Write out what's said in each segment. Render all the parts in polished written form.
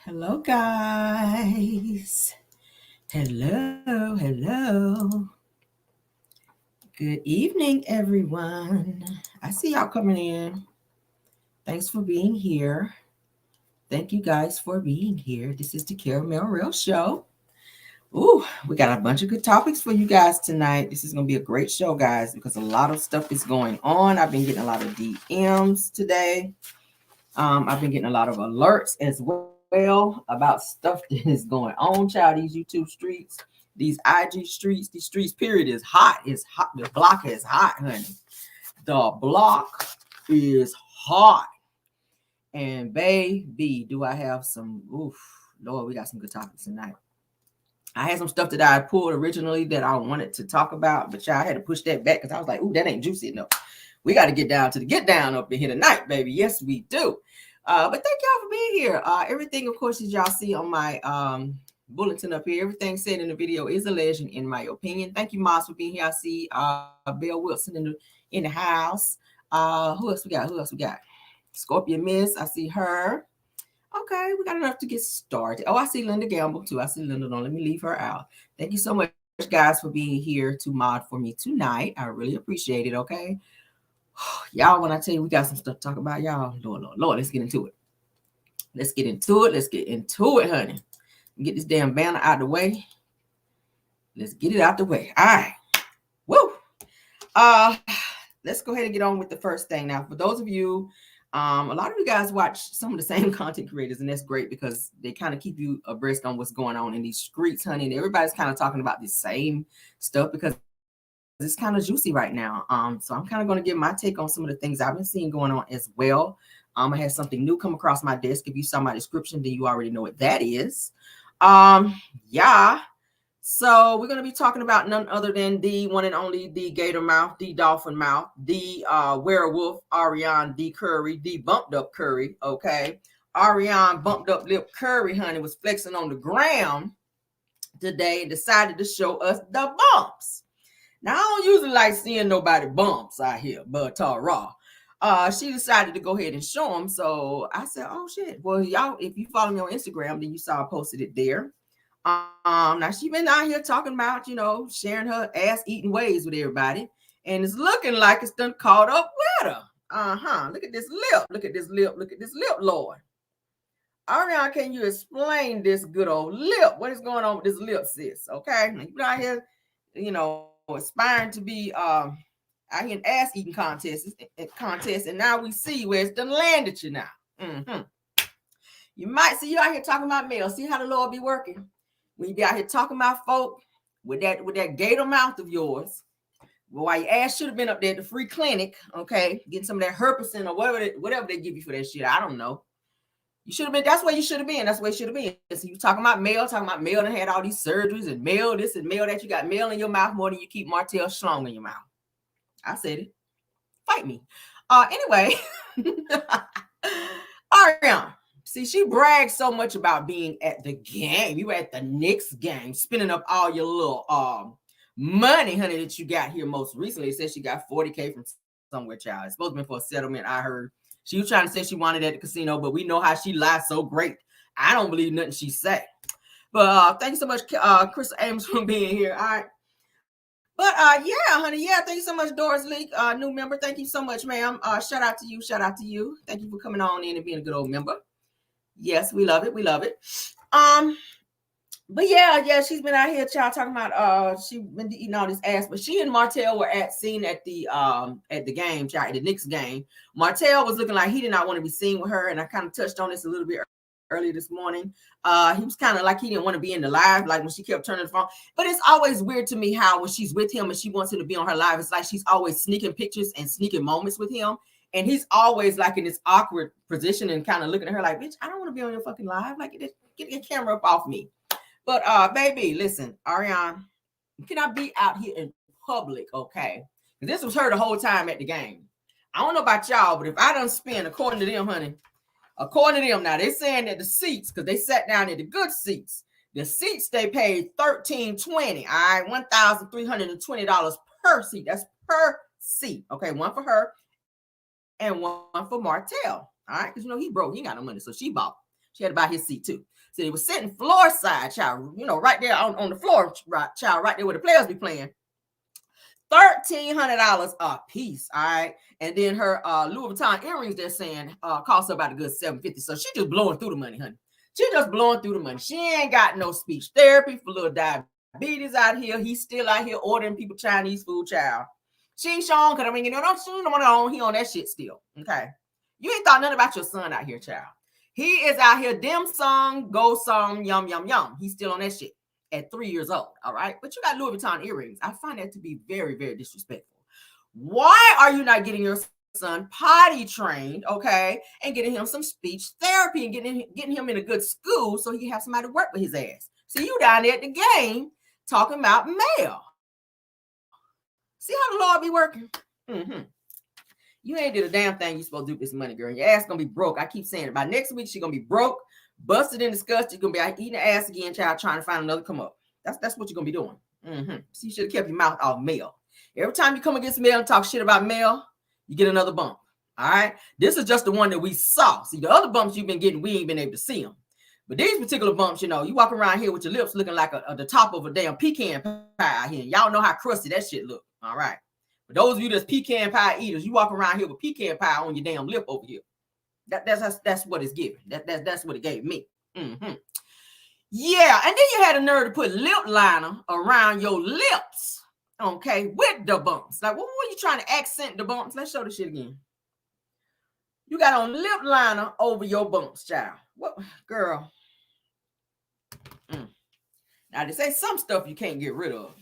Hello, guys. Hello. Good evening, everyone. I see y'all coming in. Thanks for being here. Thank you guys for being here. This is the Caramel Real Show. Ooh, we got a bunch of good topics for you guys tonight. This is going to be a great show, guys, because a lot of stuff is going on. I've been getting a lot of DMs today. I've been getting a lot of alerts as well about stuff that is going on, child. These YouTube streets, these IG streets, these streets, period, is hot. It's hot. The block is hot, honey. The block is hot. And baby, do I have some, Lord, we got some good topics tonight. I had some stuff that I pulled originally that I wanted to talk about, but y'all had to push that back because I was like, ooh, that ain't juicy enough. We got to get down to the get down up in here tonight, baby. Yes, we do. But thank y'all for being here. Everything, of course, as y'all see on my bulletin up here, everything said in the video is a legend, in my opinion. Thank you, Moss, for being here. I see Bill Wilson in the house. Who else we got? Scorpion Miss. I see her. Okay, we got enough to get started. Oh, I see Linda Gamble, too. I see Linda. Don't let me leave her out. Thank you so much, guys, for being here to mod for me tonight. I really appreciate it, okay? Y'all, when I tell you we got some stuff to talk about, y'all, Lord, let's get into it. Let's get into it, honey. Get this damn banner out the way. Let's get it out the way. All right. Woo. Let's go ahead and get on with the first thing. Now, for those of you, a lot of you guys watch some of the same content creators, and that's great because they kind of keep you abreast on what's going on in these streets, honey. And everybody's kind of talking about the same stuff because it's kind of juicy right now. So I'm kind of going to give my take on some of the things I've been seeing going on as well. I had something new come across my desk. If you saw my description, then you already know what that is. Yeah. So we're going to be talking about none other than the one and only the gator mouth, the dolphin mouth, the werewolf, Ariane D. Curry, the bumped up Curry. Okay. Ariane bumped up lip Curry, honey, was flexing on the ground today and decided to show us the bumps. Now, I don't usually like seeing nobody bumps out here, but raw. She decided to go ahead and show them. So I said, oh, shit. Well, y'all, if you follow me on Instagram, then you saw I posted it there. Now, she been out here talking about, sharing her ass-eating ways with everybody. And it's looking like it's done caught up with her. Look at this lip, Lord. Ariana, can you explain this good old lip? What is going on with this lip, sis? Okay? Now, you out here, aspiring to be out here in ass eating contests, and now we see where it's done landed you now. You might see you out here talking about male. See how the Lord be working when you be out here talking about folk with that gator mouth of yours. Well, why your ass should have been up there at the free clinic, okay, getting some of that herpesine or whatever they give you for that shit. I don't know. You should have been. That's where you should have been. That's where you should have been. So you talking about male that had all these surgeries and male this and male that. You got male in your mouth more than you keep Martell Schlong in your mouth. I said it. Fight me. Anyway, Ariana. See, she brags so much about being at the game. You were at the Knicks game, spending up all your little money, honey, that you got here most recently. It says she got $40K from somewhere, child. It's supposed to be for a settlement, I heard. She was trying to say she wanted at the casino, but we know how she lies so great. I don't believe nothing she say. But thank you so much, Chris Ames, for being here. All right. But yeah, honey. Yeah, thank you so much, Doris Leak, new member. Thank you so much, ma'am. Shout out to you. Thank you for coming on in and being a good old member. Yes, we love it. But yeah, she's been out here, child, talking about she been eating all this ass. But she and Martell were seen at the game, child, at the Knicks game. Martell was looking like he did not want to be seen with her, and I kind of touched on this a little bit earlier this morning. He was kind of like he didn't want to be in the live, like when she kept turning the phone. But it's always weird to me how when she's with him and she wants him to be on her live, it's like she's always sneaking pictures and sneaking moments with him. And he's always like in this awkward position and kind of looking at her like, bitch, I don't want to be on your fucking live. Like, get your camera up off me. But baby, listen, Ariane, you cannot be out here in public, okay? This was her the whole time at the game. I don't know about y'all, but if I done spend, according to them, honey, now they're saying that the seats, because they sat down at the good seats, the seats they paid $1,320, all right, $1,320 per seat. That's per seat, okay? One for her and one for Martell, all right? Because he broke, he ain't got no money, so she bought. She had to buy his seat too. So he was sitting floor side, child, right there on the floor, child, right there where the players be playing. $1,300 a piece, all right. And then her Louis Vuitton earrings, they're saying cost her about a good $750. So she just blowing through the money, honey. She just blowing through the money. She ain't got no speech therapy for little diabetes out here. He's still out here ordering people Chinese food, child. She ain't showing, because he on that shit still. Okay. You ain't thought nothing about your son out here, child. He is out here dim sum, go some, yum, yum, yum. He's still on that shit at 3 years old. All right. But you got Louis Vuitton earrings. I find that to be very, very disrespectful. Why are you not getting your son potty trained, okay, and getting him some speech therapy and getting him in a good school so he can have somebody to work with his ass? See, you down there at the game talking about mail. See how the Lord be working? Mm-hmm. You ain't did a damn thing you supposed to do with this money, girl. Your ass gonna be broke. I keep saying it. By next week, she's gonna be broke, busted and disgusted. You're gonna be eating the ass again, child, trying to find another come up. That's what you're gonna be doing. Mm-hmm. So you should have kept your mouth off mail. Every time you come against mail and talk shit about mail, you get another bump. All right. This is just the one that we saw. See, the other bumps you've been getting, we ain't been able to see them. But these particular bumps, you walk around here with your lips looking like the top of a damn pecan pie out here. Y'all know how crusty that shit look. All right. For those of you that's pecan pie eaters, you walk around here with pecan pie on your damn lip over here. That's what it's giving. That's what it gave me. Mm-hmm. Yeah, and then you had a nerve to put lip liner around your lips, okay, with the bumps. Like, what were you trying to accent the bumps? Let's show the shit again. You got on lip liner over your bumps, child. What, girl? Now, they say some stuff you can't get rid of.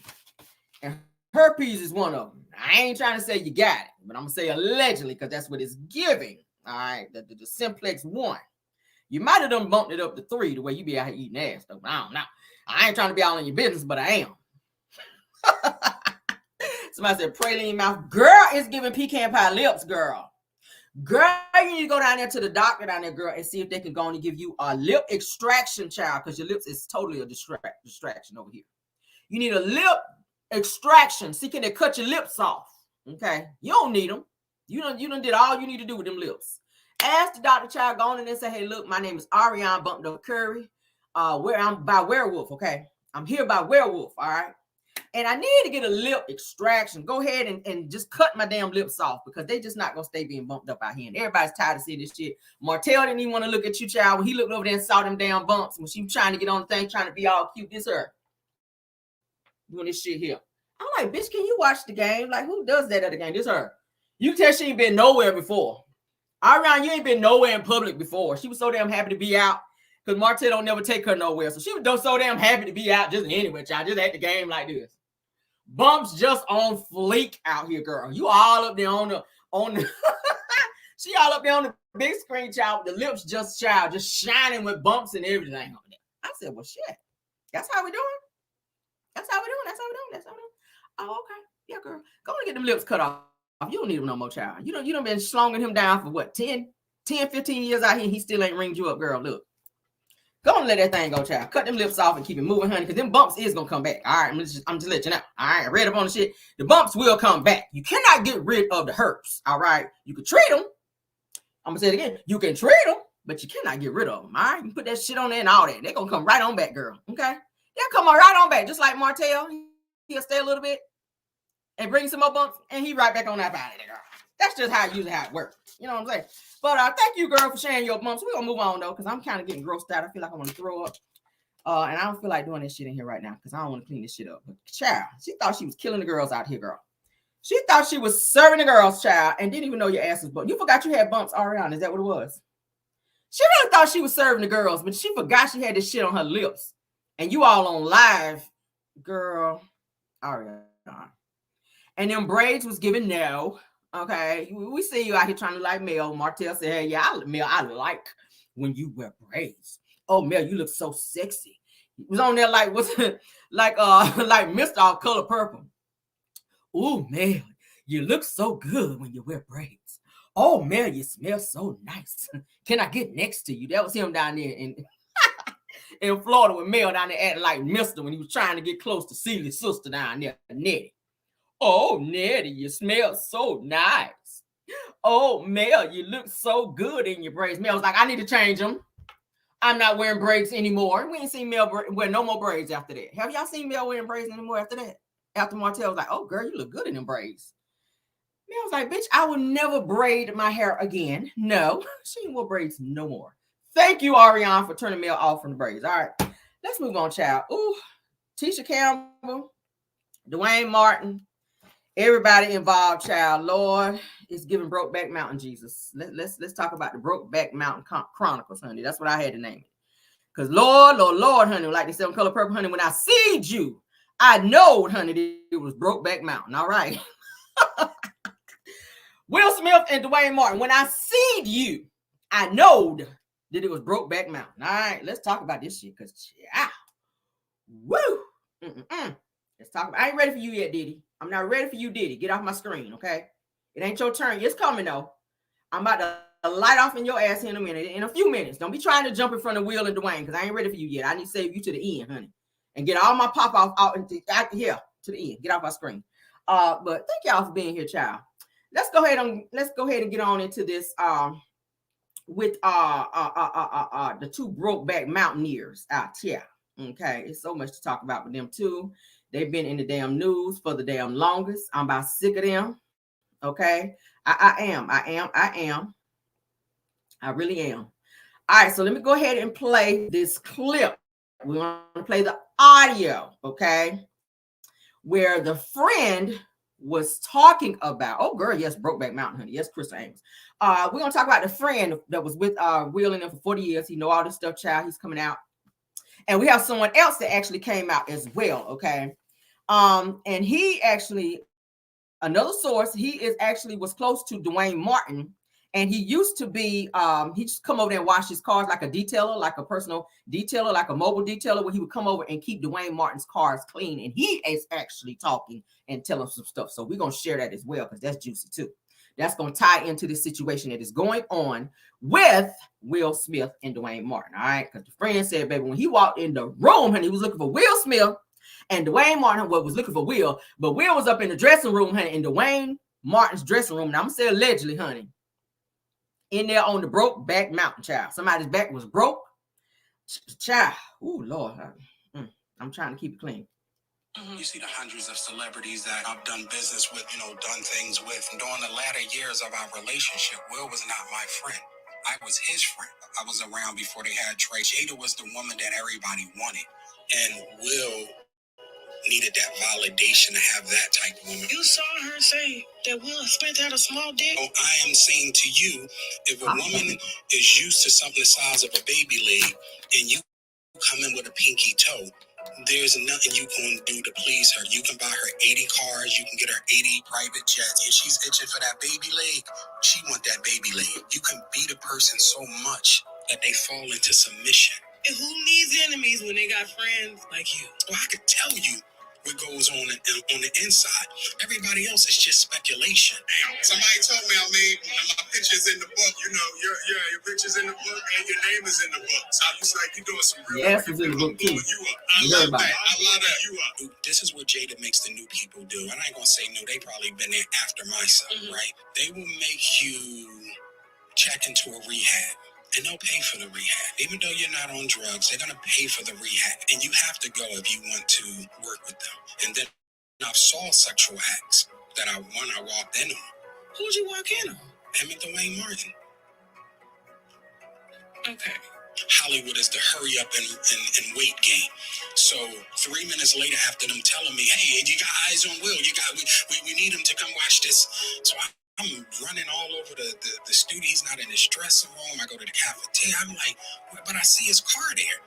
And herpes is one of them. I ain't trying to say you got it, but I'm going to say allegedly because that's what it's giving. All right, the simplex 1. You might have done bumped it up to 3 the way you be out here eating ass, though. I don't know. I ain't trying to be all in your business, but I am. Somebody said praline mouth. Girl, it's giving pecan pie lips, girl. Girl, you need to go down there to the doctor down there, girl, and see if they can go on and give you a lip extraction, child, because your lips is totally a distraction over here. You need a lip extraction. See, can they cut your lips off? Okay. You don't need them. You done did all you need to do with them lips. Ask the doctor, child, go on in and say, hey, look, my name is Ariane Bumped Up Curry. Where I'm by Werewolf, okay? I'm here by Werewolf, all right? And I need to get a lip extraction. Go ahead and just cut my damn lips off because they just not going to stay being bumped up out here. And everybody's tired of seeing this shit. Martell didn't even want to look at you, child. When he looked over there and saw them damn bumps, when she was trying to get on the thing, trying to be all cute, this her doing this shit here. I'm like, bitch, can you watch the game? Like, who does that at the game? This her. You can tell she ain't been nowhere before. Ariane, you ain't been nowhere in public before. She was so damn happy to be out because Martell don't never take her nowhere. So she was so damn happy to be out just anyway, child. Just at the game like this. Bumps just on fleek out here, girl. You all up there on the she all up there on the big screen, child, with the lips just shining with bumps and everything on there. I said, well, shit. That's how we doing? That's how we doing. Oh, okay. Yeah, girl. Go and get them lips cut off. You don't need them no more, child. You done been slonging him down for what, 10, 15 years out here, and he still ain't ringed you up, girl. Look. Go and let that thing go, child. Cut them lips off and keep it moving, honey, because them bumps is going to come back. All right, I'm just letting you know. All right, I read up on the shit. The bumps will come back. You cannot get rid of the herpes, all right? You can treat them. I'm going to say it again. You can treat them, but you cannot get rid of them, all right? You can put that shit on there and all that. They're going to come right on back, girl, okay? They'll come right on back, just like Martell. He'll stay a little bit and bring some more bumps, and he right back on that body, girl. That's just how it works. You know what I'm saying? But thank you, girl, for sharing your bumps. We're going to move on, though, because I'm kind of getting grossed out. I feel like I want to throw up. And I don't feel like doing this shit in here right now because I don't want to clean this shit up. But, child, she thought she was killing the girls out here, girl. She thought she was serving the girls, child, and didn't even know your ass was bumped. You forgot you had bumps, Ariana. Is that what it was? She really thought she was serving the girls, but she forgot she had this shit on her lips. And you all on live, girl. Ariana. And them braids was giving no. Okay, we see you out here trying to like Mel. Martell said, hey, yeah, Mel, I like when you wear braids. Oh, Mel, you look so sexy. He was on there like, what's it? like Mr. Color Purple. Oh, Mel, you look so good when you wear braids. Oh, Mel, you smell so nice. Can I get next to you? That was him down there in Florida with Mel down there acting like Mr. when he was trying to get close to Celia's sister down there, Nettie. Oh, Nettie, you smell so nice. Oh, Mel, you look so good in your braids. Mel was like, I need to change them. I'm not wearing braids anymore. We ain't seen Mel wear no more braids after that. Have y'all seen Mel wearing braids anymore after that? After Martell was like, oh, girl, you look good in them braids. Mel was like, bitch, I will never braid my hair again. No, she ain't wore braids no more. Thank you, Ariane, for turning Mel off from the braids. All right, let's move on, child. Ooh, Tisha Campbell, Duane Martin, everybody involved, child. Lord, it's giving Brokeback Mountain, Jesus. Let's talk about the Brokeback Mountain Chronicles, honey. That's what I had to name it. Because Lord, honey, like they said on Color Purple, honey, when I seed you, I knowed, honey, it was Brokeback Mountain. All right. Will Smith and Duane Martin, when I seed you, I knowed that it was Brokeback Mountain. All right, let's talk about this shit. Because, yeah, woo. Let's talk about, I ain't ready for you yet, Diddy. I'm not ready for you, Diddy. Get off my screen, okay? It ain't your turn. It's coming, though. I'm about to light off in your ass in a minute, in a few minutes. Don't be trying to jump in front of Will and Duane, because I ain't ready for you yet. I need to save you to the end, honey. And get all my pop off out here to the end. Get off my screen. But thank y'all for being here, child. Let's go ahead and get on into this with the two Brokeback Mountaineers out here. Okay, it's so much to talk about with them too. They've been in the damn news for the damn longest. I'm about sick of them. Okay, I am. I really am. All right, so let me go ahead and play this clip. We want to play the audio, okay, where the friend was talking about, oh girl, yes, Brokeback Mountain, honey. Yes, Crystal Ames. We're gonna talk about the friend that was with Will and them for 40 years. He know all this stuff, child. He's coming out. And we have someone else that actually came out as well, okay? And he actually, another source, he is actually was close to Duane Martin. And he used to be, he just come over there and wash his cars like a detailer, like a personal detailer, like a mobile detailer, where he would come over and keep Duane Martin's cars clean. And he is actually talking and telling some stuff. So we're going to share that as well, because that's juicy too. That's going to tie into the situation that is going on with Will Smith and Duane Martin. All right. Because the friend said, baby, when he walked in the room and he was looking for Will Smith, and Duane Martin was looking for Will, but Will was up in the dressing room, honey, in Duane Martin's dressing room. Now I'm going to say allegedly, honey, in there on the Brokeback Mountain, child. Somebody's back was broke. Child. Oh, Lord. I'm trying to keep it clean. You see the hundreds of celebrities that I've done business with, done things with. And during the latter years of our relationship, Will was not my friend. I was his friend. I was around before they had Trey. Jada was the woman that everybody wanted. And Will needed that validation to have that type of woman. You saw her say that Will Smith had a small dick? Oh, I am saying to you, if a woman is used to something the size of a baby leg and you come in with a pinky toe, there's nothing you can do to please her. You can buy her 80 cars, you can get her 80 private jets. If she's itching for that baby leg, she want that baby leg. You can beat a person so much that they fall into submission. And who needs enemies when they got friends like you? Well, I could tell you what goes on the inside. Everybody else is just speculation. Somebody told me I made my pictures in the book. Your pictures in the book and your name is in the book. So it's like you're doing some real. Yes, it's in the book too. I love that. I love that. You are. This is what Jada makes the new people do. And I ain't gonna say no. They probably been there after my son, right? They will make you check into a rehab. And they'll pay for the rehab. Even though you're not on drugs, they're going to pay for the rehab. And you have to go if you want to work with them. And then I saw sexual acts that I walked in on. Who'd you walk in on? Him and Duane Martin. Okay. Hollywood is the hurry up and wait game. So 3 minutes later, after them telling me, hey, you got eyes on Will, we need him to come watch this. So I'm running all over the studio. He's not in his dressing room. I go to the cafeteria. I'm like, but I see his car there.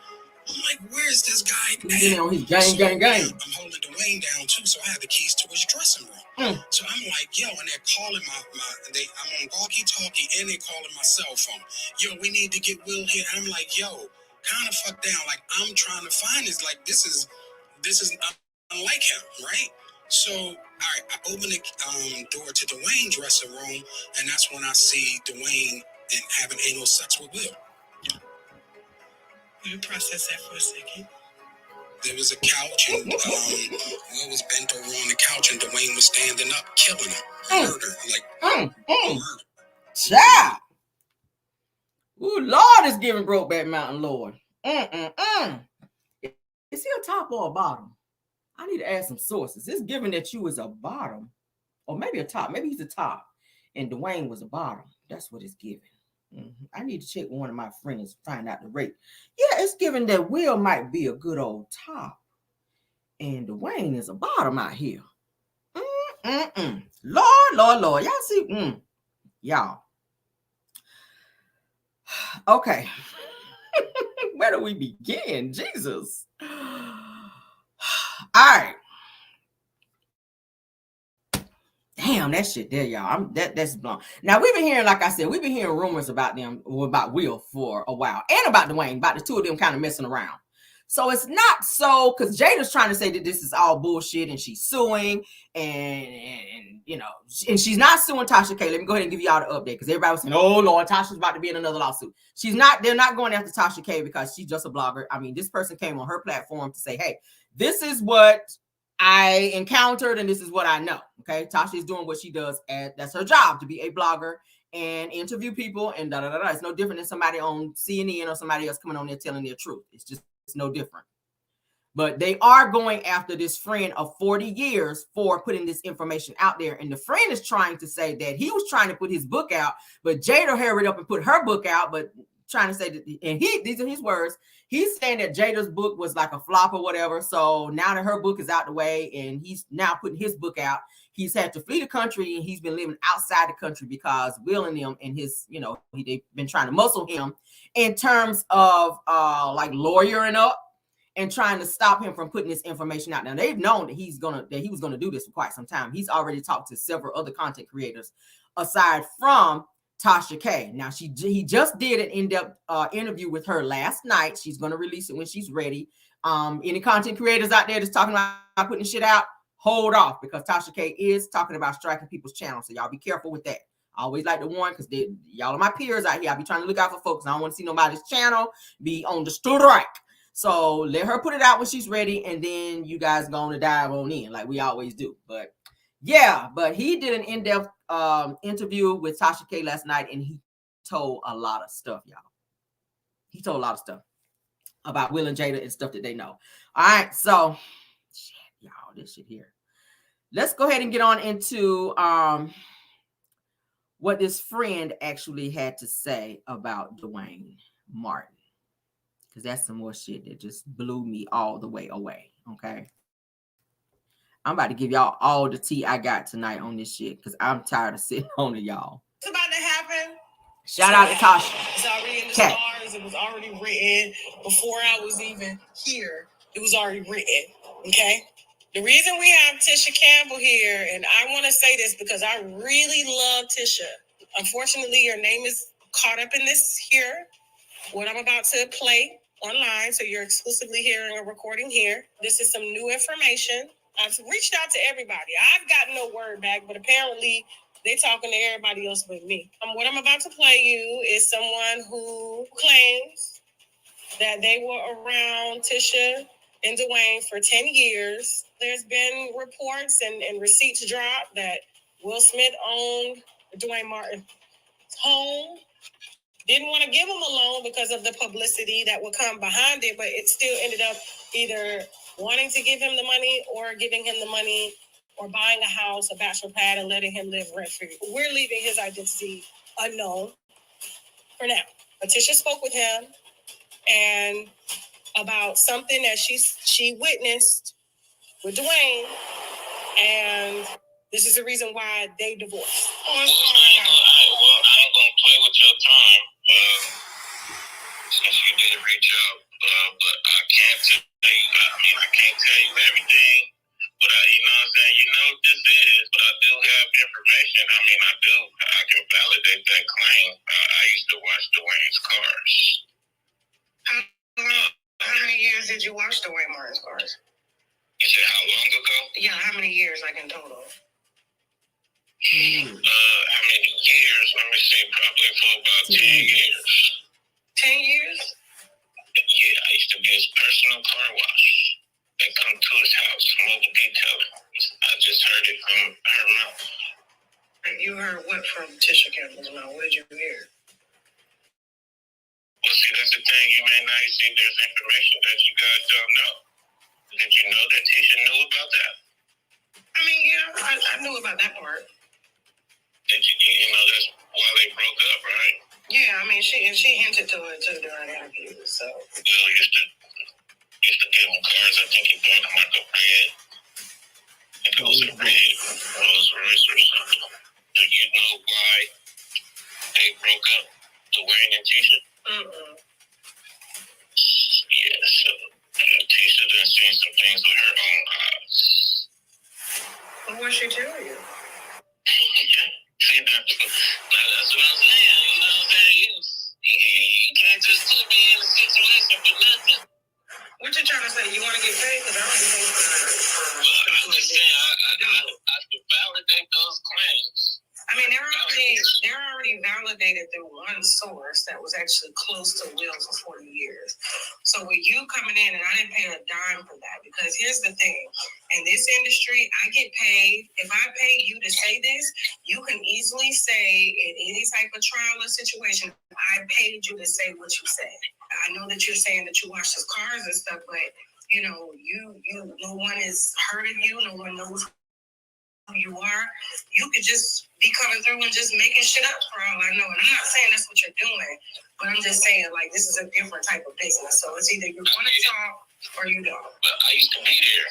I'm like, where's this guy? He's on his gang. I'm holding Duane down too, so I have the keys to his dressing room. So I'm like, yo, and they're calling I'm on walkie-talkie and they're calling my cell phone. Yo, we need to get Will here. And I'm like, yo, kind of fuck down. Like, I'm trying to find this. Like, this is unlike him, right? So, all right, I open the door to Duane's dressing room, and that's when I see Duane and having anal sex with Will. Let me process that for a second. There was a couch, and Will was bent over on the couch, and Duane was standing up, killing him. Murder. Murder. Child. Ooh, Lord is giving Brokeback Mountain, Lord. Is he a top or a bottom? I need to add some sources. It's given that you was a bottom, or maybe a top. Maybe he's a top, and Duane was a bottom. That's what it's given. I need to check with one of my friends, find out the rate. Yeah, it's given that Will might be a good old top, and Duane is a bottom out here. Lord. Y'all see? Y'all. Okay. Where do we begin? Jesus. All right. Damn, that shit there, y'all. That's blown. Now we've been hearing, like I said, we've been hearing rumors about them, about Will for a while, and about Duane, about the two of them kind of messing around. So it's not so, because Jada's trying to say that this is all bullshit and she's suing, and you know, and she's not suing Tasha K. Let me go ahead and give y'all the update, because everybody was saying, oh Lord, Tasha's about to be in another lawsuit. She's not. They're not going after Tasha K because she's just a blogger. I mean, this person came on her platform to say, hey, this is what I encountered and this is what I know. Okay, Tasha is doing what she does, and that's her job, to be a blogger and interview people and da da da. It's no different than somebody on CNN or somebody else coming on there telling their truth. It's no different. But they are going after this friend of 40 years for putting this information out there. And the friend is trying to say that he was trying to put his book out, but Jada hurried up and put her book out, but trying to say that, and these are his words, he's saying that Jada's book was like a flop or whatever. So now that her book is out the way and he's now putting his book out, he's had to flee the country and he's been living outside the country because Will and them and his, you know, they've been trying to muscle him in terms of like lawyering up and trying to stop him from putting this information out. Now they've known that he was gonna do this for quite some time. He's already talked to several other content creators aside from Tasha K. Now he just did an in-depth interview with her last night. She's gonna release it when she's ready. Any content creators out there that's talking about putting shit out, hold off, because Tasha K is talking about striking people's channels. So y'all be careful with that. I always like to warn, because y'all are my peers out here. I be trying to look out for folks. I don't want to see nobody's channel be on the strike. So let her put it out when she's ready, and then you guys going to dive on in like we always do. But yeah, but he did an in-depth interview with Tasha K last night, and he told a lot of stuff, y'all. He told a lot of stuff about Will and Jada and stuff that they know. All right, so shit, y'all, this shit here. Let's go ahead and get on into what this friend actually had to say about Duane Martin, because that's some more shit that just blew me all the way away. Okay, I'm about to give y'all all the tea I got tonight on this shit, because I'm tired of sitting on it, y'all. It's about to happen. Shout out to Tasha. It's already in the stars. It was already written before I was even here. It was already written. Okay. The reason we have Tisha Campbell here, and I want to say this because I really love Tisha. Unfortunately, your name is caught up in this here, what I'm about to play online. So you're exclusively hearing a recording here. This is some new information. I've reached out to everybody. I've gotten no word back, but apparently they're talking to everybody else but me. What I'm about to play you is someone who claims that they were around Tisha and Duane for 10 years. There's been reports and receipts dropped that Will Smith owned Duane Martin's home. Didn't want to give him a loan because of the publicity that would come behind it, but it still ended up either wanting to give him the money or giving him the money or buying a house, a bachelor pad, and letting him live rent-free. We're leaving his identity unknown for now. Letitia spoke with him and about something that she witnessed with Duane, and this is the reason why they divorced. I ain't gonna play with your time since you did reach out, but I can't tell you. I can't tell you everything, but you know what I'm saying. You know what this is, but I do have information. I can validate that claim. I used to watch Duane's cars. How many years did you watch Duane Martin's cars? You said how long ago? Yeah, how many years, like in total? How many years? Let me see, probably for about 10 years. 10 years? Yeah, I used to be his personal car wash. They come to his house, mobile detailing. I just heard it from her mouth. You heard what from Tisha Campbell's mouth? What did you hear? Well, see, that's the thing. You may not see there's information that you guys don't know. Did you know that Tisha knew about that? I mean, yeah, I knew about that part. Did you know that's why they broke up, right? Yeah, I mean, she hinted to it too during interviews. So Will used to give him cars. I think he bought him like a red. I think it was a red Rolls Royce or something. Do you know why they broke up, Duane and Tisha? Mm-mm. Yeah, so Tisha done seen some things with her own eyes. What would she tell you? See, that's what I'm saying. You know what I'm saying? You can't just put me in a situation for nothing. What you trying to say? You want to get paid? Because I don't get paid for well, I'm just saying, I can validate those claims. I mean, they're already validated through one source that was actually close to Will's for 40 years. So with you coming in, and I didn't pay a dime for that, because here's the thing. In this industry, I get paid. If I pay you to say this, you can easily say in any type of trial or situation, I paid you to say what you said. I know that you're saying that you wash his cars and stuff, but you know, no one is hurting you. No one knows who you are. You could just be coming through and just making shit up for all I know. And I'm not saying that's what you're doing, but I'm just saying, like, this is a different type of business. So it's either you want to talk or you don't. But I used to be there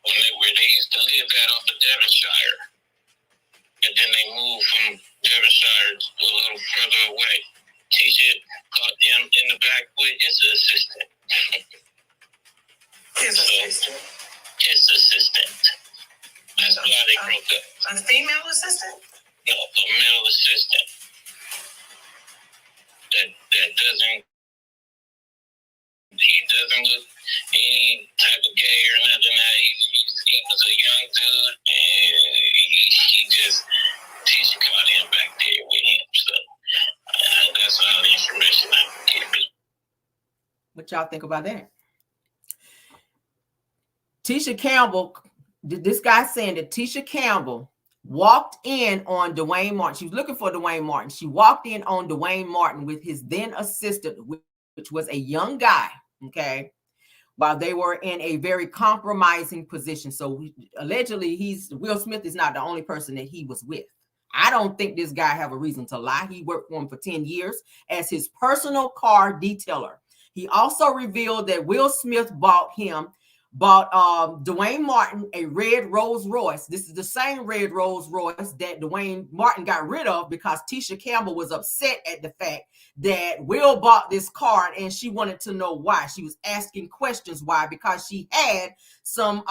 where they used to live at off of Devonshire. And then they moved from Devonshire a little further away. Tisha caught him in the back with his assistant. His assistant. That's why they broke up. A female assistant? No, a male assistant. That doesn't, he doesn't look any type of gay or nothing. He was a young dude, and he just, Tisha caught him back there with him. So that's all the information I can give you. What y'all think about that? Tisha Campbell, this guy saying that Tisha Campbell walked in on Duane Martin. She was looking for Duane Martin. She walked in on Duane Martin with his then assistant, which was a young guy, okay, while they were in a very compromising position. So allegedly, Will Smith is not the only person that he was with. I don't think this guy have a reason to lie. He worked for him for 10 years as his personal car detailer. He also revealed that Will Smith bought Duane Martin a red Rolls Royce. This is the same red Rolls Royce that Duane Martin got rid of because Tisha Campbell was upset at the fact that Will bought this car, and she wanted to know why. She was asking questions why, because she had some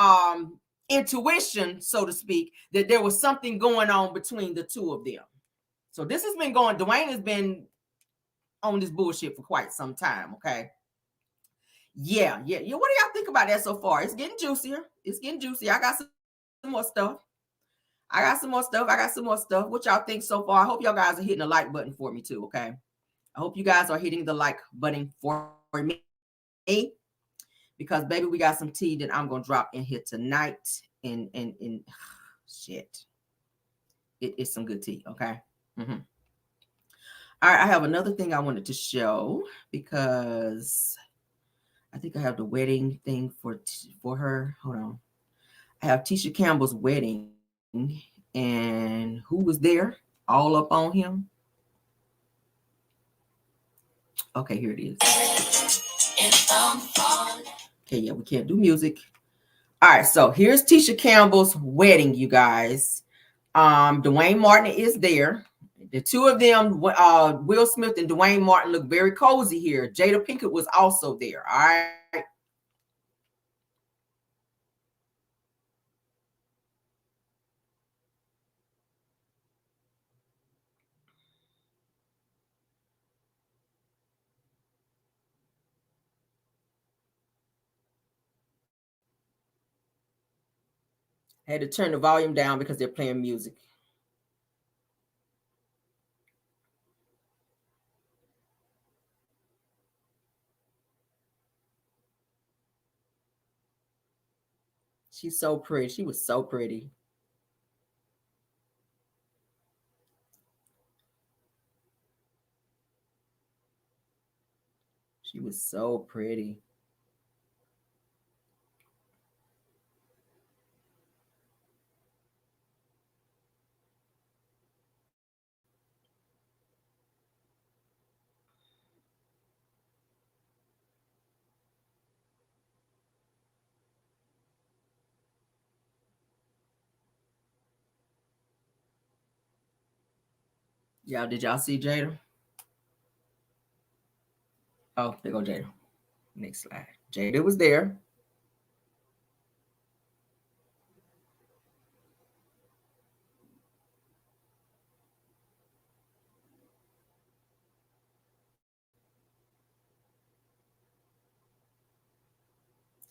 intuition, so to speak, that there was something going on between the two of them. So this has been going, Duane has been on this bullshit for quite some time, okay? Yeah. What do y'all think about that so far? It's getting juicier. I got some more stuff. I got some more stuff. What y'all think so far? I hope y'all guys are hitting the like button for me too, okay? I hope you guys are hitting the like button for me, because baby, we got some tea that I'm gonna drop in here tonight. And shit, it's some good tea, okay? Mm-hmm. All right, I have another thing I wanted to show because I think I have the wedding thing for her. Hold on. I have Tisha Campbell's wedding, and who was there all up on him? Okay, here it is. Okay, yeah, we can't do music. All right, so here's Tisha Campbell's wedding, you guys. Duane Martin is there. The two of them, Will Smith and Duane Martin, look very cozy here. Jada Pinkett was also there. All right. I had to turn the volume down because they're playing music. She's so pretty. She was so pretty. She was so pretty. Y'all, did y'all see Jada? Oh, there go Jada. Next slide. Jada was there.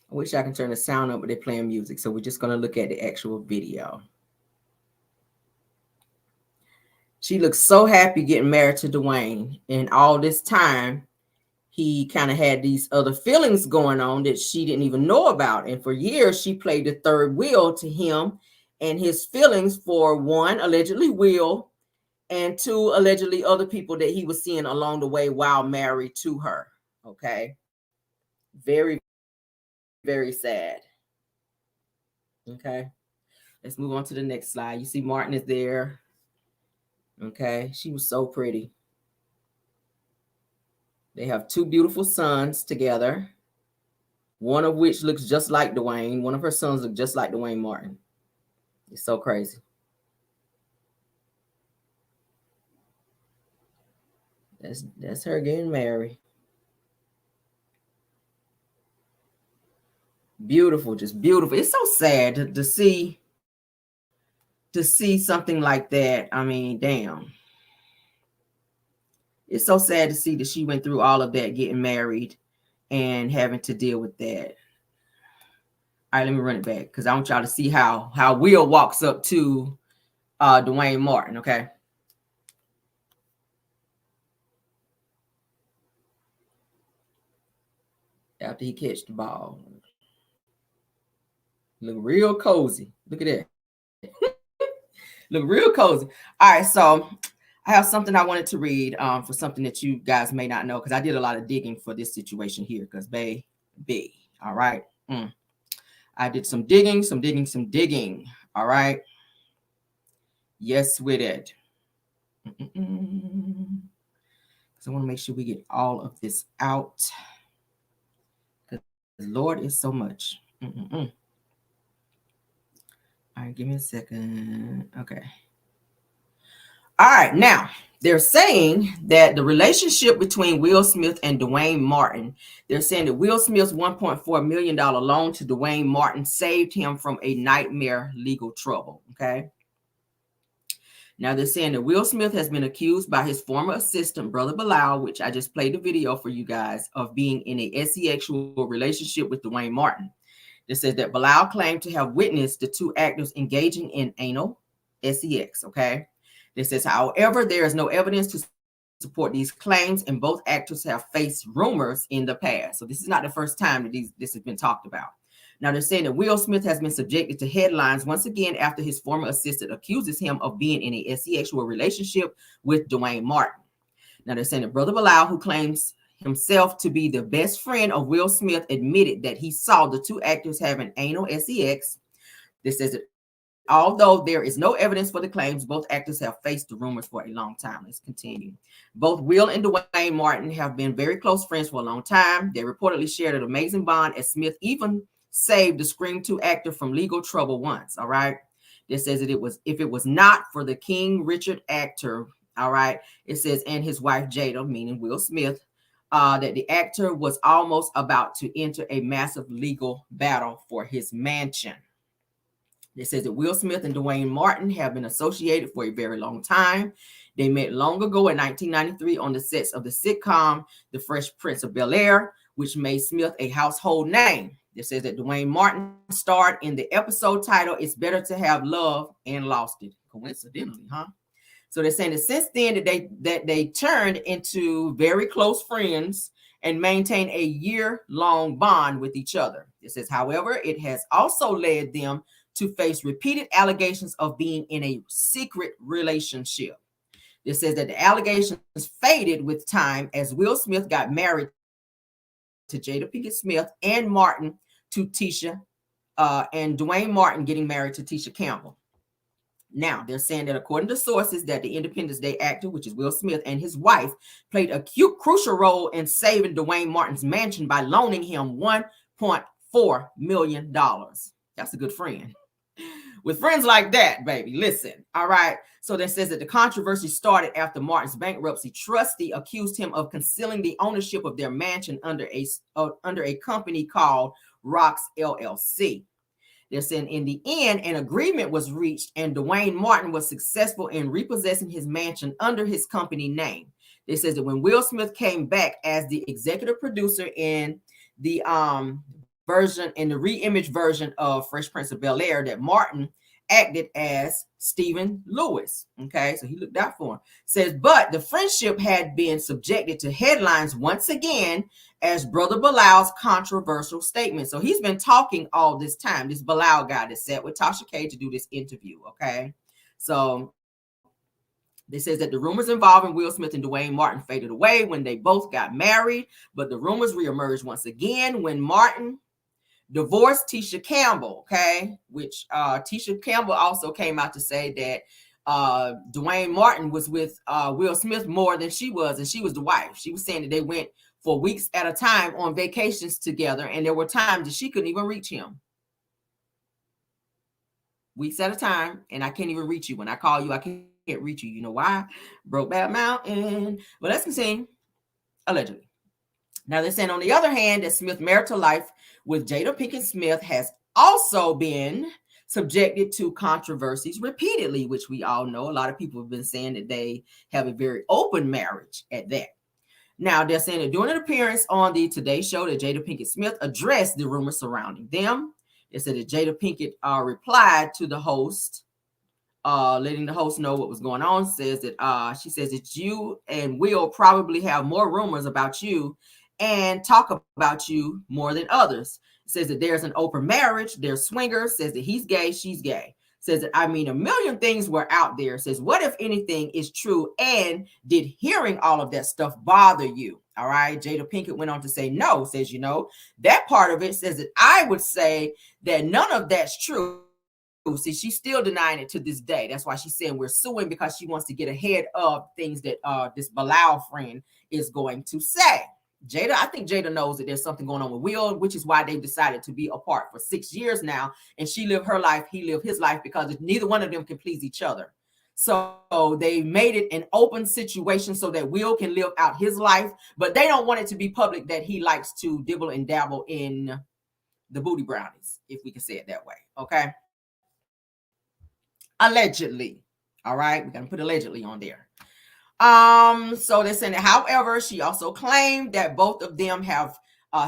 I wish I can turn the sound up, but they're playing music. So we're just going to look at the actual video. She looks so happy getting married to Duane. And all this time, he kind of had these other feelings going on that she didn't even know about. And for years, she played the third wheel to him and his feelings for one, allegedly Will, and two, allegedly other people that he was seeing along the way while married to her. Okay. Very, very sad. Okay. Let's move on to the next slide. You see Martin is there. Okay. She was so pretty. They have two beautiful sons together, one of which looks just like Duane. One of her sons looks just like Duane Martin. It's so crazy. That's her getting married. Beautiful, just beautiful. It's so sad to see something like that. I mean, damn. It's so sad to see that she went through all of that, getting married and having to deal with that. All right, let me run it back because I want y'all to see how Will walks up to Duane Martin, okay? After he catch the ball. Look real cozy. Look at that. Look real cozy. All right, so I have something I wanted to read for something that you guys may not know because I did a lot of digging for this situation here because baby, all right. I did some digging. All right. Yes, with it. Because I want to make sure we get all of this out. Because Lord is so much. All right, give me a second. Okay. All right, now they're saying that the relationship between Will Smith and Duane Martin, they're saying that Will Smith's $1.4 million loan to Duane Martin saved him from a nightmare legal trouble. Okay. Now they're saying that Will Smith has been accused by his former assistant, Brother Bilal, which I just played the video for you guys, of being in a sexual relationship with Duane Martin. It says that Bilal claimed to have witnessed the two actors engaging in anal sex. Okay. This says, however, there is no evidence to support these claims, and both actors have faced rumors in the past. So this is not the first time that this has been talked about. Now they're saying that Will Smith has been subjected to headlines once again after his former assistant accuses him of being in a sexual relationship with Duane Martin. Now they're saying that Brother Bilal, who claims himself to be the best friend of Will Smith, admitted that he saw the two actors having anal sex. This says that although there is no evidence for the claims, both actors have faced the rumors for a long time. Let's continue. Both Will and Duane Martin have been very close friends for a long time. They reportedly shared an amazing bond, as Smith even saved the Scream 2 actor from legal trouble once. All right. This says that if it was not for the King Richard actor, all right, it says, and his wife Jada, meaning Will Smith, that the actor was almost about to enter a massive legal battle for his mansion. It says that Will Smith and Duane Martin have been associated for a very long time. They met long ago in 1993 on the sets of the sitcom The Fresh Prince of Bel-Air, which made Smith a household name. It says that Duane Martin starred in the episode titled It's Better to Have Love and Lost It. Coincidentally, huh? So they're saying that since then that they turned into very close friends and maintain a year-long bond with each other. It says, however, it has also led them to face repeated allegations of being in a secret relationship. It says that the allegations faded with time as Will Smith got married to Jada Pinkett Smith and Martin to Tisha, and Duane Martin getting married to Tisha Campbell. Now, they're saying that according to sources that the Independence Day actor, which is Will Smith, and his wife played a crucial role in saving Duane Martin's mansion by loaning him $1.4 million. That's a good friend. With friends like that, baby, listen. All right. So that says that the controversy started after Martin's bankruptcy trustee accused him of concealing the ownership of their mansion under a company called Rocks LLC. They're saying in the end, an agreement was reached and Duane Martin was successful in repossessing his mansion under his company name. They says that when Will Smith came back as the executive producer in the re-image version of Fresh Prince of Bel-Air, that Martin acted as Stephen Lewis. Okay, so he looked out for him. Says, but the friendship had been subjected to headlines once again as Brother Bilal's controversial statement. So he's been talking all this time, this Bilal guy that sat with Tasha K to do this interview. Okay, so they says that the rumors involving Will Smith and Duane Martin faded away when they both got married, but the rumors reemerged once again when Martin divorced Tisha Campbell, okay, which Tisha Campbell also came out to say that Duane Martin was with Will Smith more than she was, and she was the wife. She was saying that they went for weeks at a time on vacations together, and there were times that she couldn't even reach him. Weeks at a time, and I can't even reach you. When I call you, I can't reach you. You know why? Brokeback Mountain. But let's continue. Allegedly. Now they're saying on the other hand that Smith's marital life with Jada Pinkett Smith has also been subjected to controversies repeatedly, which we all know. A lot of people have been saying that they have a very open marriage at that. Now they're saying that during an appearance on the Today Show that Jada Pinkett Smith addressed the rumors surrounding them. They said that Jada Pinkett replied to the host, letting the host know what was going on. Says that she says that you and Will probably have more rumors about you and talk about you more than others. Says that there's an open marriage, there's swingers. Says that he's gay, she's gay. Says that, I mean, a million things were out there. Says, what if anything is true? And did hearing all of that stuff bother you? All right. Jada Pinkett went on to say no. Says, you know, that part of it. Says that I would say that none of that's true. See, she's still denying it to this day. That's why she's saying we're suing, because she wants to get ahead of things that this Bilal friend is going to say. Jada, I think Jada knows that there's something going on with Will, which is why they decided to be apart for 6 years now. And she lived her life, he lived his life, because neither one of them can please each other. So they made it an open situation so that Will can live out his life, but they don't want it to be public that he likes to dibble and dabble in the booty brownies, if we can say it that way. Okay. Allegedly. All right. We're going to put allegedly on there. So they're saying that, however, she also claimed that both of them have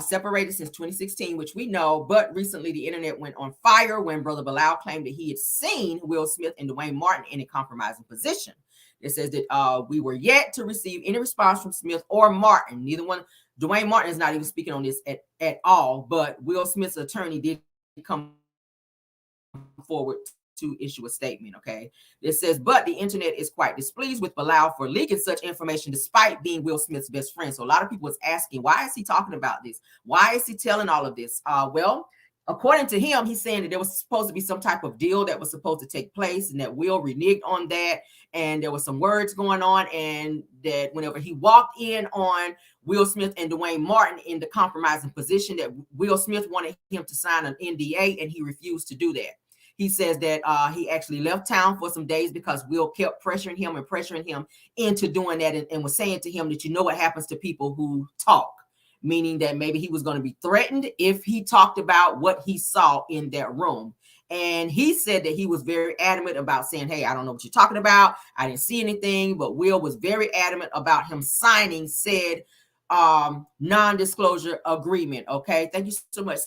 separated since 2016, which we know, but recently the internet went on fire when Brother Bilal claimed that he had seen Will Smith and Duane Martin in a compromising position. It says that we were yet to receive any response from Smith or Martin. Neither one. Duane Martin is not even speaking on this at all, but Will Smith's attorney did come forward to issue a statement. Okay, it says, but the internet is quite displeased with Bilal for leaking such information despite being Will Smith's best friend. So a lot of people was asking, why is he talking about this? Why is he telling all of this? Well, according to him, he's saying that there was supposed to be some type of deal that was supposed to take place, and that Will reneged on that, and there was some words going on, and that whenever he walked in on Will Smith and Duane Martin in the compromising position, that Will Smith wanted him to sign an NDA, and he refused to do that. He says that he actually left town for some days because Will kept pressuring him into doing that, and was saying to him that, you know what happens to people who talk, meaning that maybe he was going to be threatened if he talked about what he saw in that room. And he said that he was very adamant about saying, hey, I don't know what you're talking about. I didn't see anything. But Will was very adamant about him signing said non-disclosure agreement. Okay, thank you so much,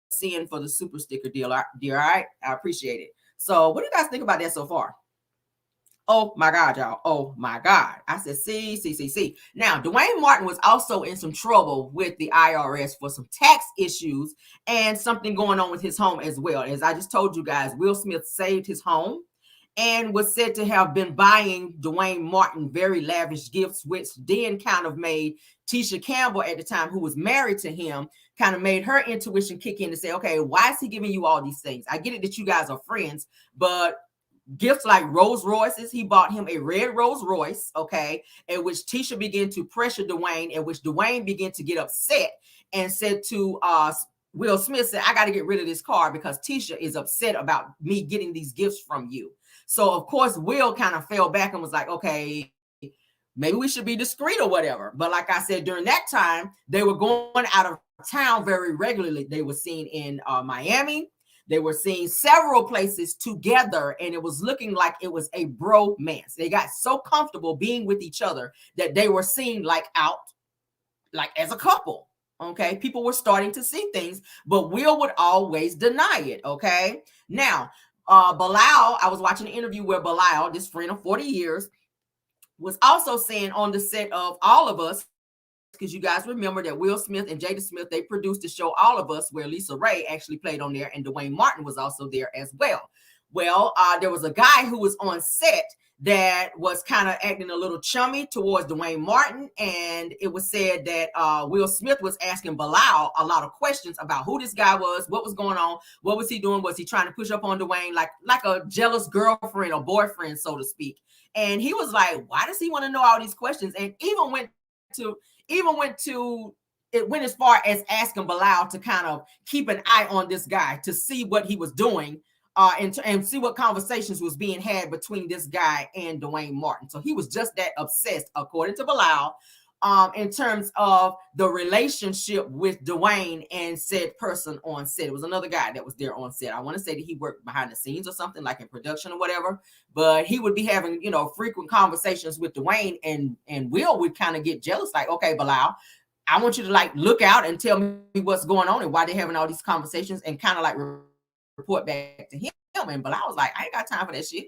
seeing for the super sticker deal, dear. All right, I appreciate it. So what do you guys think about that so far? Oh my God, y'all. Oh my God. I said, see. Now, Duane Martin was also in some trouble with the IRS for some tax issues and something going on with his home as well. As I just told you guys, Will Smith saved his home, and was said to have been buying Duane Martin very lavish gifts, which then kind of made Tisha Campbell at the time, who was married to him, kind of made her intuition kick in to say, okay, why is he giving you all these things? I get it that you guys are friends, but gifts like Rolls Royces, he bought him a red Rolls Royce, okay, at which Tisha began to pressure Duane, at which Duane began to get upset and said to Will Smith, said, I got to get rid of this car because Tisha is upset about me getting these gifts from you. So, of course, Will kind of fell back and was like, okay, maybe we should be discreet or whatever. But like I said, during that time, they were going out of town very regularly. They were seen in Miami. They were seen several places together, and it was looking like it was a bromance. They got so comfortable being with each other that they were seen like out, like as a couple. Okay, people were starting to see things, but Will would always deny it. Okay, now Bilal, I was watching an interview where Bilal, this friend of 40 years, was also saying on the set of All of Us, because you guys remember that Will Smith and Jada Smith, they produced the show All of Us, where Lisa Ray actually played on there, and Duane Martin was also there as well. Well, there was a guy who was on set that was kind of acting a little chummy towards Duane Martin, and it was said that Will Smith was asking Bilal a lot of questions about who this guy was, what was going on, what was he doing, was he trying to push up on Duane like a jealous girlfriend or boyfriend, so to speak. And he was like, why does he want to know all these questions? And even went as far as asking Bilal to kind of keep an eye on this guy to see what he was doing, and see what conversations was being had between this guy and Duane Martin. So he was just that obsessed, according to Bilal, in terms of the relationship with Duane and said person on set. It was another guy that was there on set. I want to say that he worked behind the scenes or something, like in production or whatever, but he would be having, frequent conversations with Duane, and Will would kind of get jealous, like, okay, Bilal, I want you to like look out and tell me what's going on and why they're having all these conversations, and kind of like report back to him. And Bilal was like, I ain't got time for that shit.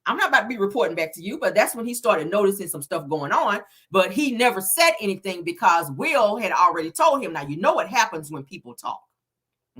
I'm not about to be reporting back to you. But that's when he started noticing some stuff going on. But he never said anything because Will had already told him. Now, you know what happens when people talk.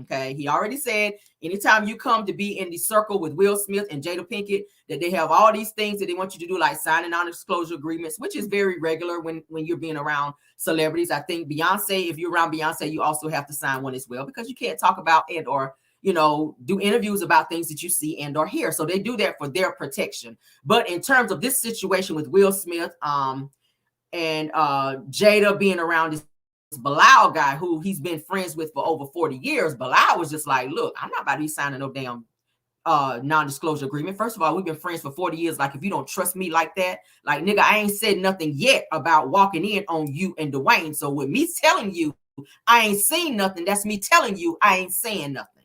Okay. He already said, anytime you come to be in the circle with Will Smith and Jada Pinkett, that they have all these things that they want you to do, like signing non-disclosure agreements, which is very regular when you're being around celebrities. I think Beyonce, if you're around Beyonce, you also have to sign one as well, because you can't talk about it or do interviews about things that you see and or hear. So they do that for their protection. But in terms of this situation with Will Smith and Jada being around this Bilal guy who he's been friends with for over 40 years, Bilal was just like, look, I'm not about to be signing no damn non-disclosure agreement. First of all, we've been friends for 40 years. Like, if you don't trust me like that, like, nigga, I ain't said nothing yet about walking in on you and Duane. So with me telling you I ain't seen nothing, that's me telling you I ain't saying nothing.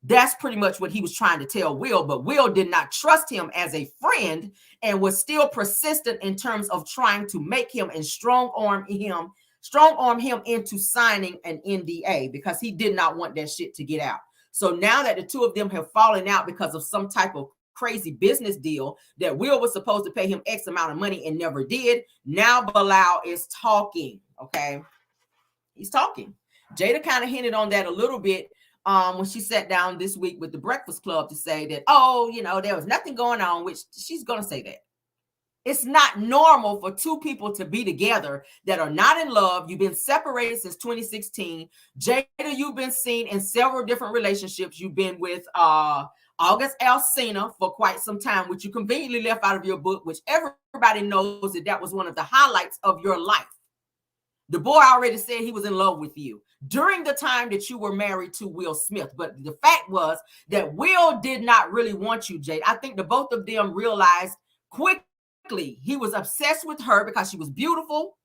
That's pretty much what he was trying to tell Will, but Will did not trust him as a friend and was still persistent in terms of trying to make him and strong arm him into signing an NDA, because he did not want that shit to get out. So now that the two of them have fallen out because of some type of crazy business deal that Will was supposed to pay him X amount of money and never did, now Bilal is talking. Okay, he's talking. Jada kind of hinted on that a little bit when she sat down this week with the Breakfast Club to say that, there was nothing going on, which she's going to say that. It's not normal for two people to be together that are not in love. You've been separated since 2016. Jada, you've been seen in several different relationships. You've been with August Alsina for quite some time, which you conveniently left out of your book, which everybody knows that was one of the highlights of your life. The boy already said he was in love with you during the time that you were married to Will Smith. But the fact was that Will did not really want you, Jade. I think the both of them realized quickly he was obsessed with her because she was beautiful.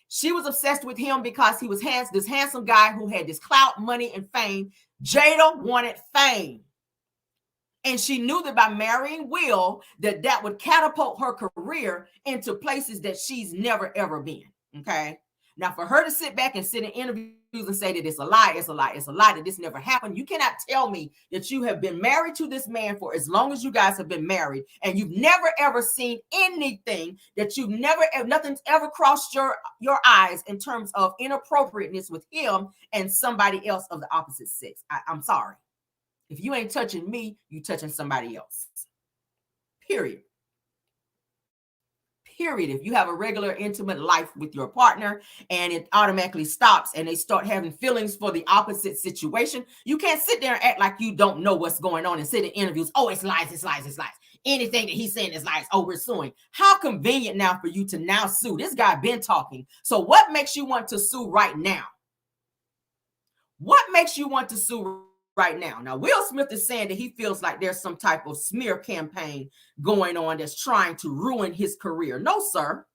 She was obsessed with him because he was this handsome guy who had this clout, money, and fame. Jada wanted fame. And she knew that by marrying Will, that would catapult her career into places that she's never, ever been. Okay. Now, for her to sit back and sit in interviews and say that it's a lie, that this never happened. You cannot tell me that you have been married to this man for as long as you guys have been married, and you've never ever seen anything, that nothing's ever crossed your eyes in terms of inappropriateness with him and somebody else of the opposite sex. I'm sorry. If you ain't touching me, you touching somebody else. Period. Period. If you have a regular intimate life with your partner and it automatically stops and they start having feelings for the opposite situation, you can't sit there and act like you don't know what's going on and sit in interviews. Oh, it's lies, it's lies, it's lies. Anything that he's saying is lies. Oh, we're suing. How convenient now for you to now sue. This guy been talking. So what makes you want to sue right now? What makes you want to sue right now? Now, Will Smith is saying that he feels like there's some type of smear campaign going on that's trying to ruin his career. No, sir.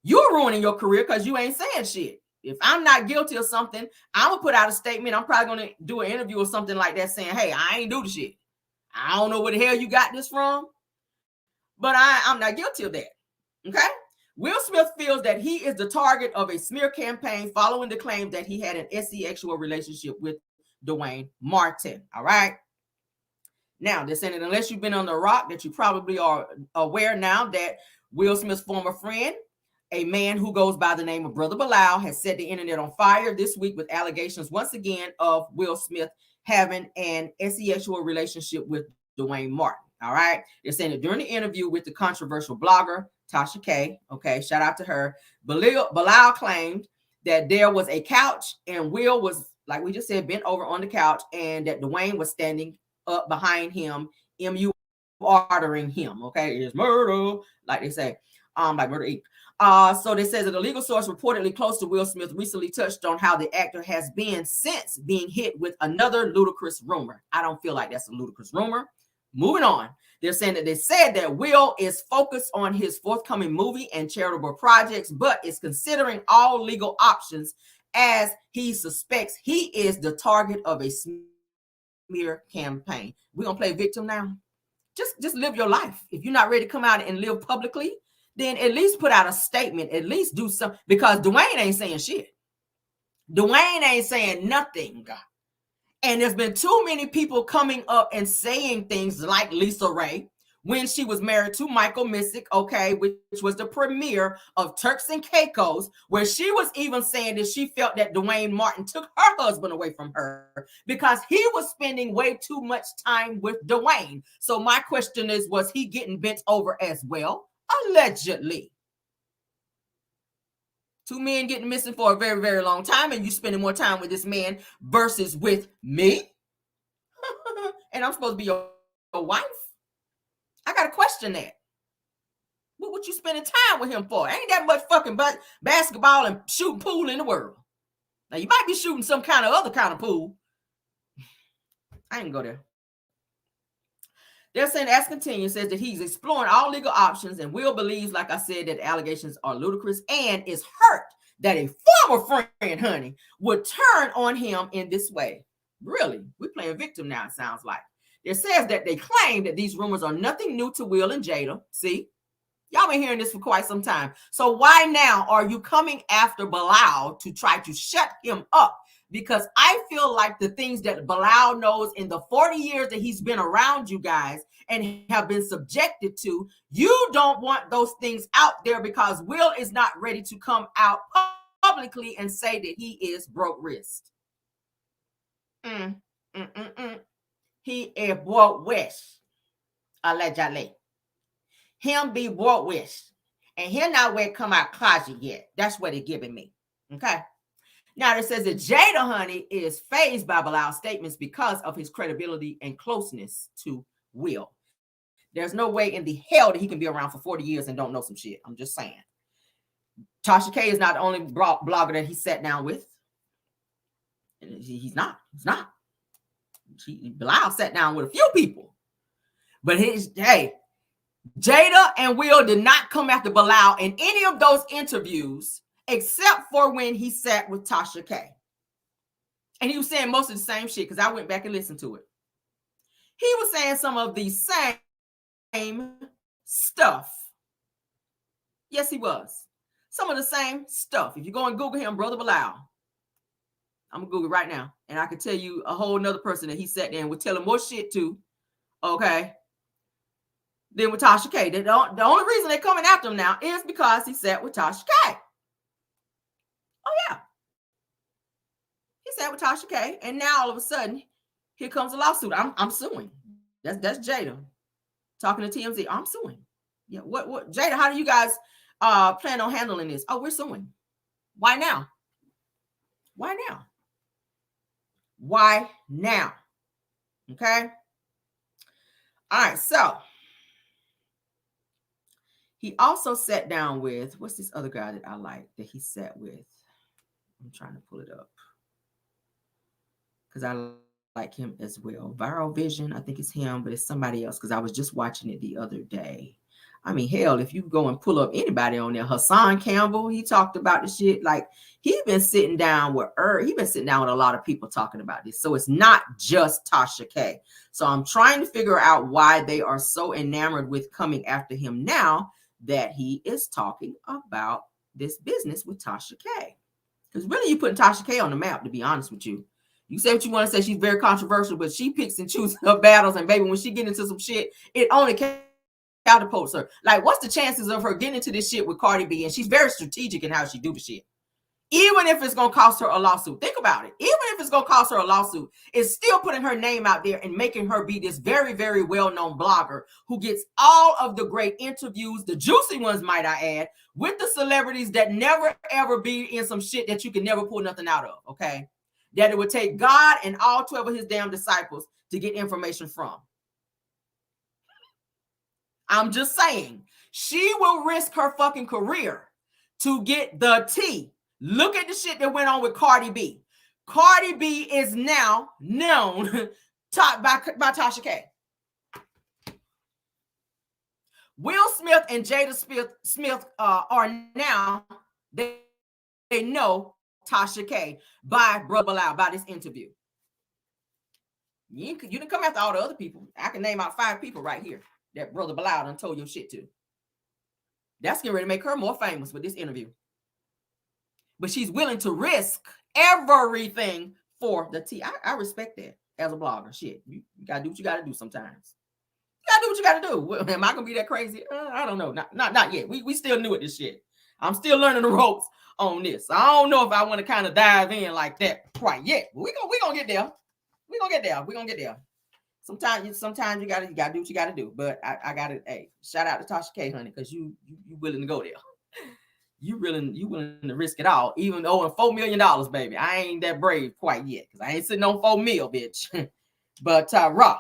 You're ruining your career because you ain't saying shit. If I'm not guilty of something, I'm going to put out a statement. I'm probably going to do an interview or something like that saying, hey, I ain't do the shit. I don't know where the hell you got this from, but I'm not guilty of that. Okay? Will Smith feels that he is the target of a smear campaign following the claim that he had an sexual relationship with Duane Martin. All right. Now, they're saying that unless you've been on the rock, that you probably are aware now that Will Smith's former friend, a man who goes by the name of Brother Bilal, has set the internet on fire this week with allegations once again of Will Smith having an sexual relationship with Duane Martin. All right. They're saying that during the interview with the controversial blogger, Tasha K, okay, shout out to her, Bilal claimed that there was a couch and Will was, like we just said, bent over on the couch and that Duane was standing up behind him, ordering him. Okay, it's murder, like they say, like Murder Inc. So they says that a legal source reportedly close to Will Smith recently touched on how the actor has been since being hit with another ludicrous rumor. I don't feel like that's a ludicrous rumor. Moving on. They're saying that they said that Will is focused on his forthcoming movie and charitable projects, but is considering all legal options as he suspects he is the target of a smear campaign. We're going to play victim now. Just live your life. If you're not ready to come out and live publicly, then at least put out a statement. At least do something, because Duane ain't saying shit. Duane ain't saying nothing. And there's been too many people coming up and saying things like Lisa Ray when she was married to Michael Missick, okay, which was the premiere of Turks and Caicos, where she was even saying that she felt that Duane Martin took her husband away from her because he was spending way too much time with Duane. So my question is, was he getting bent over as well? Allegedly. Two men getting missing for a very, very long time, and you spending more time with this man versus with me? And I'm supposed to be your wife? I got to question that. What you spending time with him for? Ain't that much fucking basketball and shooting pool in the world. Now, you might be shooting some kind of other kind of pool. I ain't go there. They're saying, as continues, says that he's exploring all legal options, and Will believes, like I said, that allegations are ludicrous and is hurt that a former friend, honey, would turn on him in this way. Really? We're playing victim now, it sounds like. It says that they claim that these rumors are nothing new to Will and Jada. See? Y'all been hearing this for quite some time. So why now are you coming after Bilal to try to shut him up? Because I feel like the things that Bilal knows in the 40 years that he's been around you guys and have been subjected to, you don't want those things out there because Will is not ready to come out publicly and say that he is broke wrist. He is broke wrist, allegedly. Him be broke wrist. And he not where come out closet yet. That's what they're giving me. Okay. Now, it says that Jada, honey, is fazed by Bilal's statements because of his credibility and closeness to Will. There's no way in the hell that he can be around for 40 years and don't know some shit. I'm just saying. Tasha K is not the only blogger that he sat down with. He's not. Bilal sat down with a few people. But Jada and Will did not come after Bilal in any of those interviews except for when he sat with Tasha K. And he was saying most of the same shit because I went back and listened to it. He was saying some of the same stuff. Yes, he was. Some of the same stuff. If you go and Google him, Brother Bilal, I'm going to Google it right now. And I can tell you a whole nother person that he sat there and would tell him more shit to. Okay. Then with Tasha K. The only reason they're coming after him now is because he sat with Tasha K. Oh, yeah. He sat with Tasha K. And now all of a sudden, here comes a lawsuit. I'm suing. That's Jada. talking to TMZ. I'm suing. Yeah. What, Jada, how do you guys plan on handling this? Oh, we're suing. Why now? Why now? Why now? Okay. All right. So he also sat down with, what's this other guy that I like that he sat with? I'm trying to pull it up because I like him as well. Viral Vision, I think it's him, but it's somebody else because I was just watching it the other day. I mean, hell, if you go and pull up anybody on there, Hassan Campbell, he talked about the shit. Like, he been sitting down with a lot of people talking about this. So it's not just Tasha K. So I'm trying to figure out why they are so enamored with coming after him now that he is talking about this business with Tasha K. Because really, you putting Tasha K on the map, to be honest with you. You say what you want to say. She's very controversial, but she picks and chooses her battles. And baby, when she get into some shit, it only catapults her. Like, what's the chances of her getting into this shit with Cardi B? And she's very strategic in how she do the shit. Even if it's going to cost her a lawsuit. Think about it. Even if it's going to cost her a lawsuit, it's still putting her name out there and making her be this very, very well-known blogger who gets all of the great interviews, the juicy ones, might I add, with the celebrities that never, ever be in some shit that you can never pull nothing out of, okay? That it would take God and all 12 of his damn disciples to get information from. I'm just saying, she will risk her fucking career to get the tea. Look at the shit that went on with Cardi B. Cardi B is now known by Tasha K. Will Smith and Jada Smith are now, they know Tasha K by Brother Bilal, by this interview. You didn't come after all the other people. I can name out 5 people right here that Brother Bilal done told your shit to. That's getting ready to make her more famous with this interview. But she's willing to risk everything for the tea. I respect that as a blogger. Shit, you gotta do what you gotta do sometimes. You gotta do what you gotta do. Am I gonna be that crazy? I don't know. Not yet. We still new at this shit. I'm still learning the ropes on this. I don't know if I want to kind of dive in like that quite yet. But we gonna get there. We're gonna get there. Sometimes you gotta do what you gotta do. But I gotta, hey, shout out to Tasha K, honey, because you willing to go there. You willing to risk it all, even though $4 million, baby. I ain't that brave quite yet, because I ain't sitting on $4 million, bitch. But raw.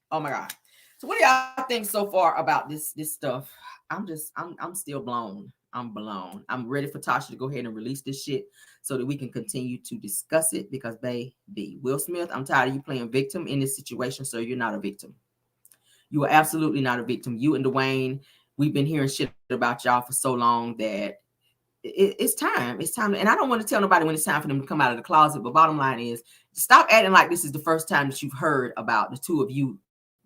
Oh my God. So what do y'all think so far about this stuff? I'm still blown. I'm blown. I'm ready for Tasha to go ahead and release this shit so that we can continue to discuss it, because baby, Will Smith, I'm tired of you playing victim in this situation. So you're not a victim. You are absolutely not a victim. You and Duane, we've been hearing shit about y'all for so long that it's time. It's time. And I don't want to tell nobody when it's time for them to come out of the closet. But bottom line is, stop acting like this is the first time that you've heard about the two of you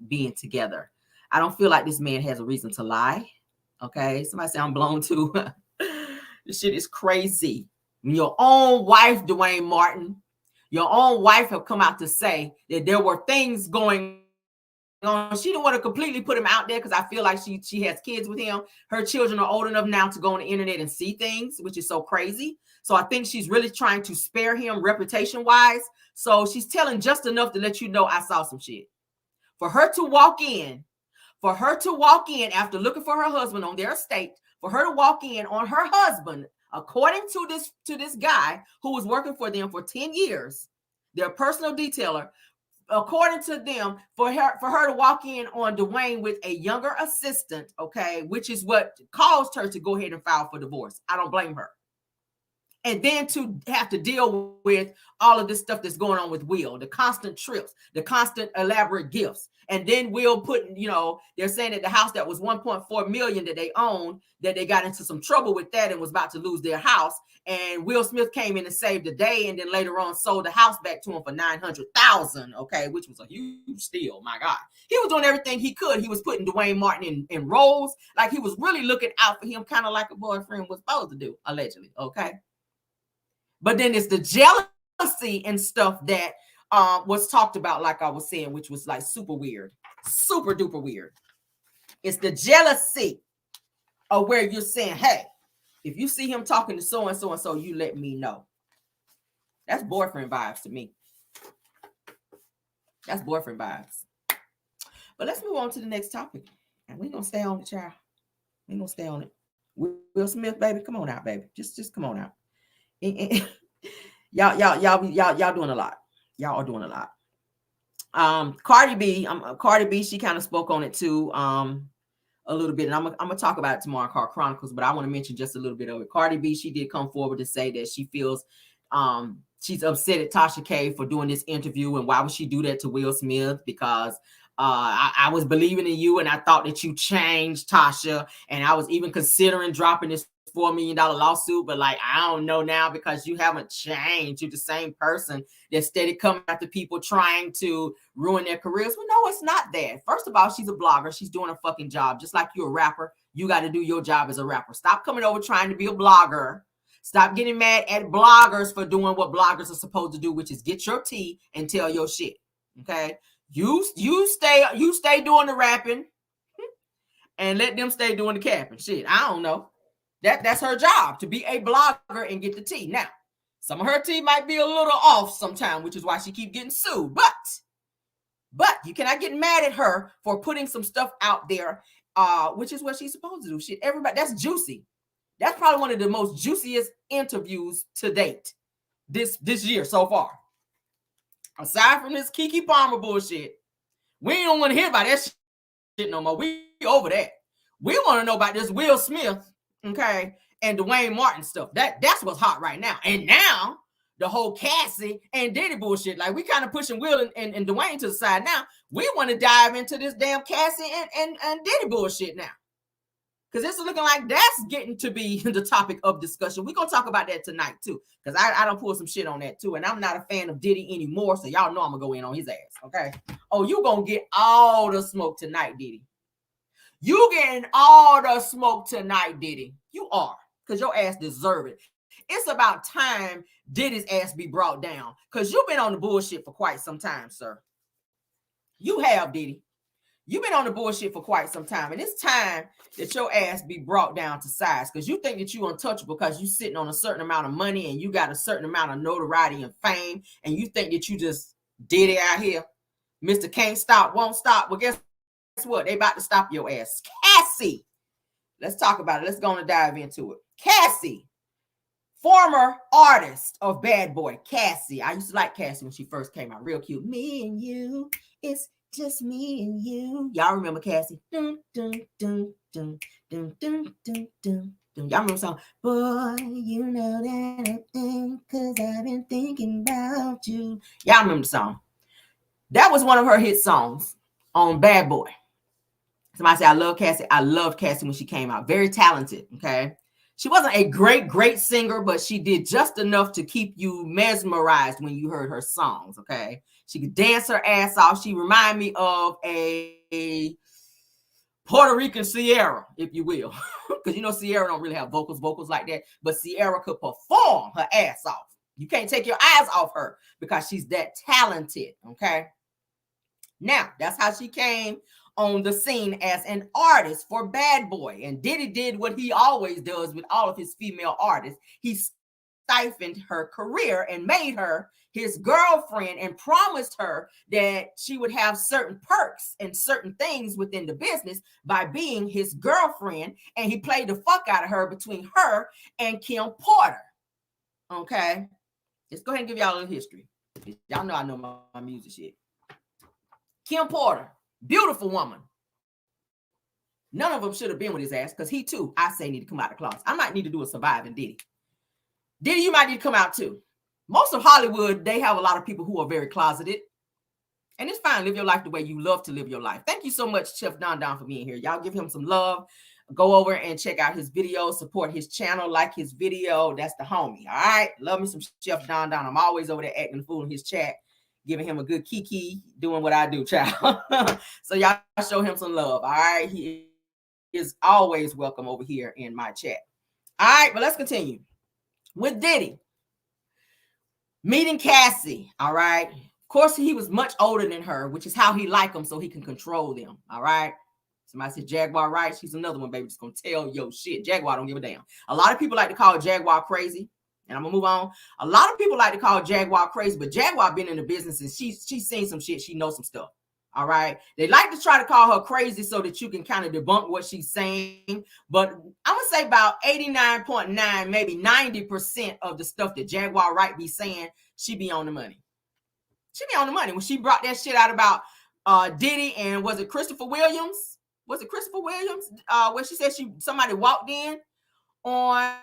being together. I don't feel like this man has a reason to lie. Okay. Somebody say I'm blown too. This shit is crazy. Your own wife, Duane Martin, your own wife have come out to say that there were things going on. She didn't want to completely put him out there because I feel like she has kids with him. Her children are old enough now to go on the internet and see things, which is so crazy. So I think she's really trying to spare him reputation-wise. So she's telling just enough to let you know I saw some shit. For her to walk in after looking for her husband on their estate, for her to walk in on her husband, according to this guy who was working for them for 10 years, their personal detailer, according to them, for her to walk in on Duane with a younger assistant, okay, which is what caused her to go ahead and file for divorce. I don't blame her. And then to have to deal with all of this stuff that's going on with Will, the constant trips, the constant elaborate gifts. And then Will putting, they're saying that the house that was $1.4 million that they owned, that they got into some trouble with that and was about to lose their house. And Will Smith came in and saved the day, and then later on sold the house back to him for $900,000, okay, which was a huge steal. My God. He was doing everything he could. He was putting Duane Martin in roles, like he was really looking out for him, kind of like a boyfriend was supposed to do, allegedly, okay? But then it's the jealousy and stuff that was talked about, like I was saying, which was like super weird, super duper weird. It's the jealousy of where you're saying, hey, if you see him talking to so and so and so, you let me know. That's boyfriend vibes to me. That's boyfriend vibes. But let's move on to the next topic. And we're gonna stay on the child. We're gonna stay on it. Will Smith, baby, come on out, baby. Just come on out. Y'all doing a lot. Y'all are doing a lot. Cardi B, she kind of spoke on it too. A little bit, and I'm gonna talk about it tomorrow, called Chronicles, but I want to mention just a little bit of it. Cardi B, she did come forward to say that she feels she's upset at Tasha K for doing this interview, and why would she do that to Will Smith? Because I was believing in you, and I thought that you changed, Tasha, and I was even considering dropping this $4 million lawsuit, but like, I don't know now, because you haven't changed. You're the same person that steady coming after people trying to ruin their careers. Well, no, it's not that. First of all, she's a blogger. She's doing a fucking job. Just like you're a rapper, you got to do your job as a rapper. Stop coming over trying to be a blogger. Stop getting mad at bloggers for doing what bloggers are supposed to do, which is get your tea and tell your shit. Okay? You stay doing the rapping and let them stay doing the capping. Shit, I don't know. That's her job, to be a blogger and get the tea. Now, some of her tea might be a little off sometime, which is why she keep getting sued. But you cannot get mad at her for putting some stuff out there, which is what she's supposed to do. Shit, everybody, that's juicy. That's probably one of the most juiciest interviews to date this year so far. Aside from this Keke Palmer bullshit, we don't want to hear about that shit no more. We over that. We want to know about this Will Smith, okay, and Duane Martin stuff. That's what's hot right now. And now the whole Cassie and Diddy bullshit. Like, we kind of pushing Will and Duane to the side now. We want to dive into this damn Cassie and Diddy bullshit now. Because it's looking like that's getting to be the topic of discussion. We're going to talk about that tonight, too. Because I don't pull some shit on that, too. And I'm not a fan of Diddy anymore, so y'all know I'm going to go in on his ass, okay? Oh, you going to get all the smoke tonight, Diddy. You getting all the smoke tonight, Diddy. You are. Because your ass deserve it. It's about time Diddy's ass be brought down. Because you've been on the bullshit for quite some time, sir. You have, Diddy. You've been on the bullshit for quite some time, and it's time that your ass be brought down to size, because you think that you untouchable because you sitting on a certain amount of money and you got a certain amount of notoriety and fame, and you think that you just did it out here. Mr. Can't Stop, Won't Stop. Well, guess what? They about to stop your ass. Cassie. Let's talk about it. Let's go and dive into it. Cassie, former artist of Bad Boy. Cassie. I used to like Cassie when she first came out. Real cute. Me and you. It's just me and you. Y'all remember Cassie? Dun, dun, dun, dun, dun, dun, dun, dun, dun. Y'all remember the song? Boy, you know that I think, cause I've been thinking about you. Y'all remember the song? That was one of her hit songs on Bad Boy. Somebody say, I love Cassie. I loved Cassie when she came out. Very talented, okay? She wasn't a great singer, but she did just enough to keep you mesmerized when you heard her songs, okay? She could dance her ass off. She reminded me of a Puerto Rican Sierra, if you will. Because, you know, Sierra don't really have vocals like that. But Sierra could perform her ass off. You can't take your eyes off her because she's that talented, okay? Now, that's how she came on the scene as an artist for Bad Boy. And Diddy did what he always does with all of his female artists. He stifled her career and made her his girlfriend and promised her that she would have certain perks and certain things within the business by being his girlfriend. And he played the fuck out of her between her and Kim Porter. Okay? Let's go ahead and give y'all a little history. Y'all know I know my music shit. Kim Porter, beautiful woman. None of them should have been with his ass, because he too, I say, need to come out of the closet. I might need to do a surviving Diddy. Diddy, you might need to come out too. Most of Hollywood, they have a lot of people who are very closeted. And it's fine. Live your life the way you love to live your life. Thank you so much, Chef Don Don, for being here. Y'all give him some love. Go over and check out his video. Support his channel. Like his video. That's the homie. All right? Love me some Chef Don Don. I'm always over there acting a fool in his chat, giving him a good kiki, doing what I do, child. So y'all show him some love. All right? He is always welcome over here in my chat. All right, but let's continue. With Diddy meeting Cassie, all right? Of course, he was much older than her, which is how he like them, so he can control them, all right? Somebody said Jaguar right. She's another one, baby. Just gonna tell yo shit. Jaguar don't give a damn. A lot of people like to call Jaguar crazy, and I'm gonna move on. A lot of people like to call Jaguar crazy, but Jaguar been in the business and she's seen some shit. She knows some stuff, All right. They like to try to call her crazy so that you can kind of debunk what she's saying. But I'm going to say about 89.9, maybe 90% of the stuff that Jaguar Wright be saying, she be on the money. She be on the money. When she brought that shit out about Diddy and was it Christopher Williams? Was it Christopher Williams? Where she said somebody walked in on,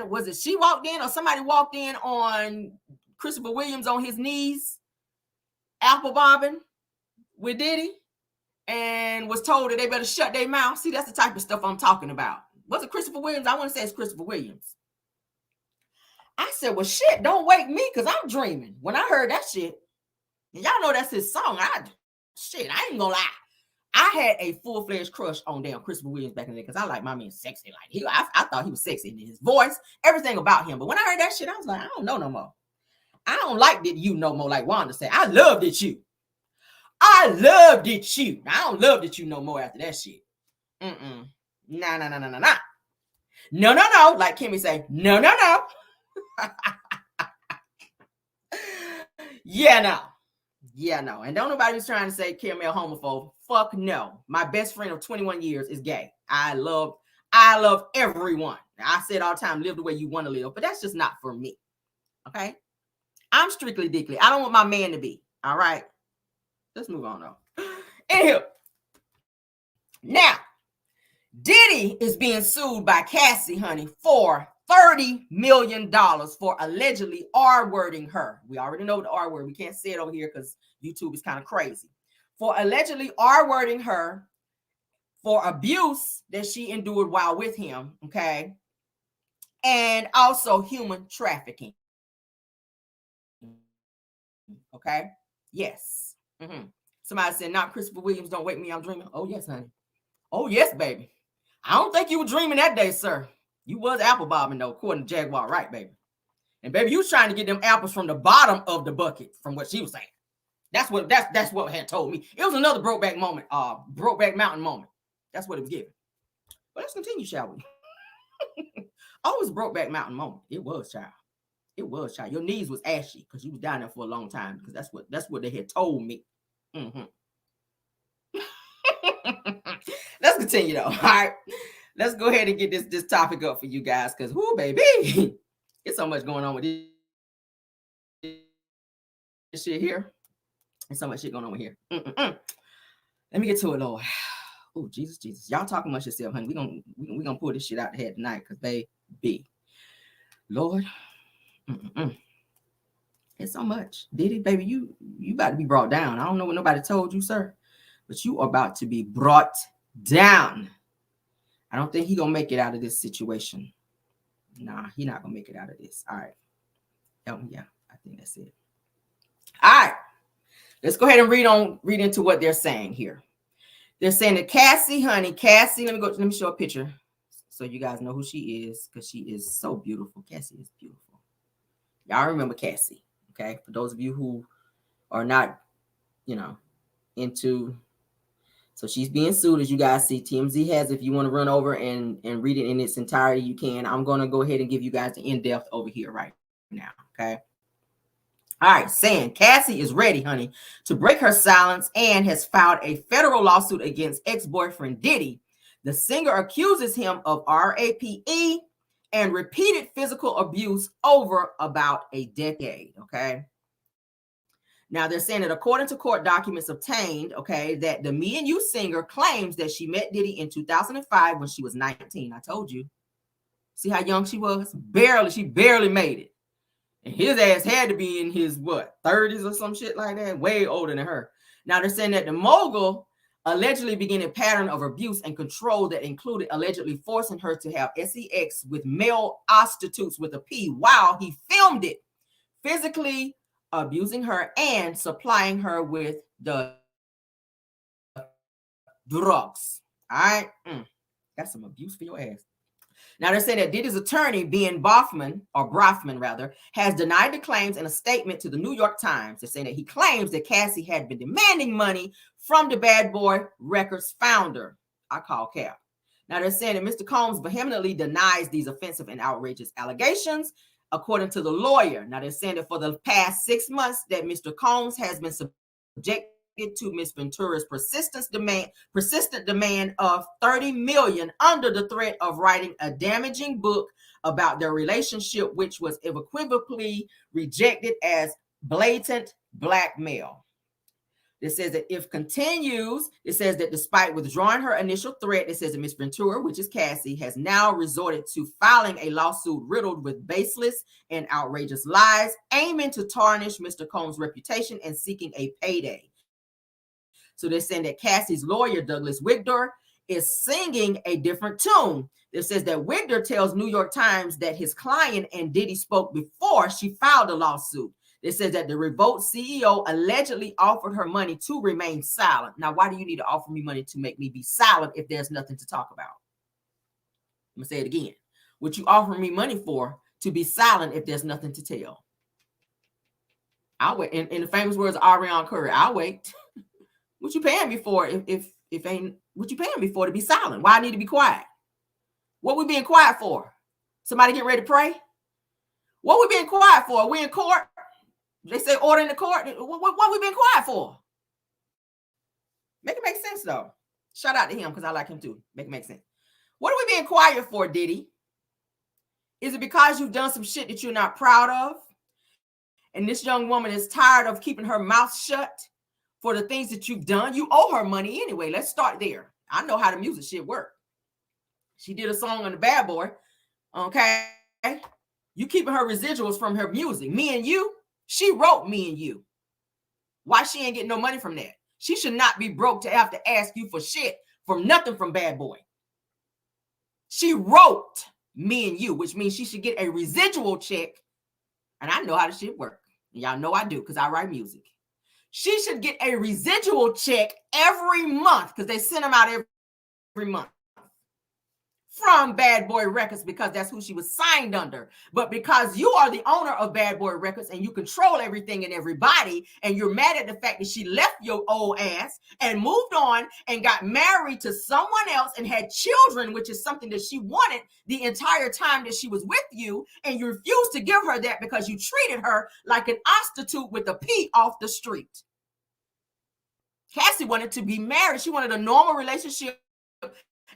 was it she walked in or somebody walked in on Christopher Williams on his knees, apple bobbing with Diddy, and was told that they better shut their mouth. See, that's the type of stuff I'm talking about. Was it Christopher Williams? I want to say it's Christopher Williams. I said, well, shit, don't wake me because I'm dreaming. When I heard that shit, and y'all know that's his song. I ain't gonna lie. I had a full-fledged crush on damn Christopher Williams back in the day because I like my man sexy. Like I thought he was sexy in his voice, everything about him. But when I heard that shit, I was like, I don't know no more. I don't like that you no more, like Wanda said. I loved it you. I loved it you. I don't love that you no more after that shit. Nah. No. Like Kimmy say, no. Yeah, no. And don't nobody be trying to say Kimmy a homophobe. Fuck no. My best friend of 21 years is gay. I love everyone. I said all the time, live the way you want to live, but that's just not for me. Okay? I'm strictly dickly. I don't want my man to be. All right? Let's move on though. Anywho. Now, Diddy is being sued by Cassie, honey, for $30 million for allegedly R-wording her. We already know the R word. We can't say it over here because YouTube is kind of crazy. For allegedly R-wording her for abuse that she endured while with him, okay? And also human trafficking. Okay? Yes. Somebody said, not Christopher Williams, don't wake me, I'm dreaming. Oh, yes, honey. Oh, yes, baby. I don't think you were dreaming that day, sir. You was apple bobbing, though, according to Jaguar Wright, baby. And, baby, you was trying to get them apples from the bottom of the bucket, from what she was saying. That's what had told me. It was another Brokeback Mountain moment. That's what it was giving. But let's continue, shall we? Always Brokeback Mountain moment. It was, child. It was, child. Your knees was ashy because you was down there for a long time because that's what they had told me. Let's continue, though. All right. Let's go ahead and get this topic up for you guys because, whoo, baby, it's so much going on with this shit here. There's so much shit going on with here. Let me get to it, Lord. Oh, Jesus. Y'all talking about yourself, honey. We gonna pull this shit out the head tonight because, baby, Lord, it's so much. Diddy, baby, you about to be brought down. I don't know what nobody told you, sir, but you are about to be brought down. I don't think he gonna make it out of this situation. Nah, he not gonna make it out of this. All right. Yeah, I think that's it. All right. Let's go ahead and read into what they're saying here. They're saying that Cassie, honey, let me show a picture so you guys know who she is because she is so beautiful. Cassie is beautiful. Y'all remember Cassie, okay? For those of you who are not, into. So she's being sued, as you guys see. TMZ has, if you want to run over and read it in its entirety, you can. I'm going to go ahead and give you guys the in-depth over here right now, okay? All right, saying Cassie is ready, honey, to break her silence and has filed a federal lawsuit against ex-boyfriend Diddy. The singer accuses him of RAPE and repeated physical abuse over about a decade, okay? Now, they're saying that according to court documents obtained, okay, that the Me and You singer claims that she met Diddy in 2005 when she was 19. I told you. See how young she was? She barely made it. And his ass had to be in his, 30s or some shit like that? Way older than her. Now, they're saying that the mogul allegedly began a pattern of abuse and control that included allegedly forcing her to have sex with male prostitutes with a P while he filmed it, physically abusing her and supplying her with the drugs. All right? That's some abuse for your ass. Now, they're saying that Diddy's attorney, Ben Brafman, has denied the claims in a statement to the New York Times. They're saying that he claims that Cassie had been demanding money from the Bad Boy Records founder. I call Cap. Now, they're saying that Mr. Combs vehemently denies these offensive and outrageous allegations, according to the lawyer. Now, they're saying that for the past 6 months that Mr. Combs has been subjected to Miss Ventura's persistent demand of $30 million under the threat of writing a damaging book about their relationship, which was unequivocally rejected as blatant blackmail. It says that if continues, it says that despite withdrawing her initial threat, it says that Miss Ventura, which is Cassie, has now resorted to filing a lawsuit riddled with baseless and outrageous lies, aiming to tarnish Mr. Combs' reputation and seeking a payday. So they're saying that Cassie's lawyer, Douglas Wigdor, is singing a different tune. It says that Wigdor tells New York Times that his client and Diddy spoke before she filed a lawsuit. It says that the revoked CEO allegedly offered her money to remain silent. Now, why do you need to offer me money to make me be silent if there's nothing to talk about? I'm going to say it again. What you offer me money for to be silent if there's nothing to tell? I'll wait. In the famous words of Ariana Curry, I'll wait. What you paying me for if ain't what you paying me for to be silent? Why I need to be quiet? What we being quiet for? Somebody get ready to pray? What we being quiet for? Are we in court? They say order in the court. What we been quiet for? Make it make sense though. Shout out to him because I like him too. Make it make sense. What are we being quiet for, Diddy? Is it because you've done some shit that you're not proud of? And this young woman is tired of keeping her mouth shut for the things that you've done? You owe her money anyway. Let's start there. I know how the music shit work. She did a song on the Bad Boy. Okay. You keeping her residuals from her music. Me and You. She wrote Me and You. Why she ain't getting no money from that? She should not be broke to have to ask you for shit from nothing from Bad Boy. She wrote Me and You, which means she should get a residual check. And I know how the shit work. Y'all know I do because I write music. She should get a residual check every month because they send them out every month from Bad Boy Records because that's who she was signed under. But because you are the owner of Bad Boy Records and you control everything and everybody, and you're mad at the fact that she left your old ass and moved on and got married to someone else and had children, which is something that she wanted the entire time that she was with you, and you refused to give her that because you treated her like an prostitute with a pee off the street. Cassie wanted to be married. She wanted a normal relationship,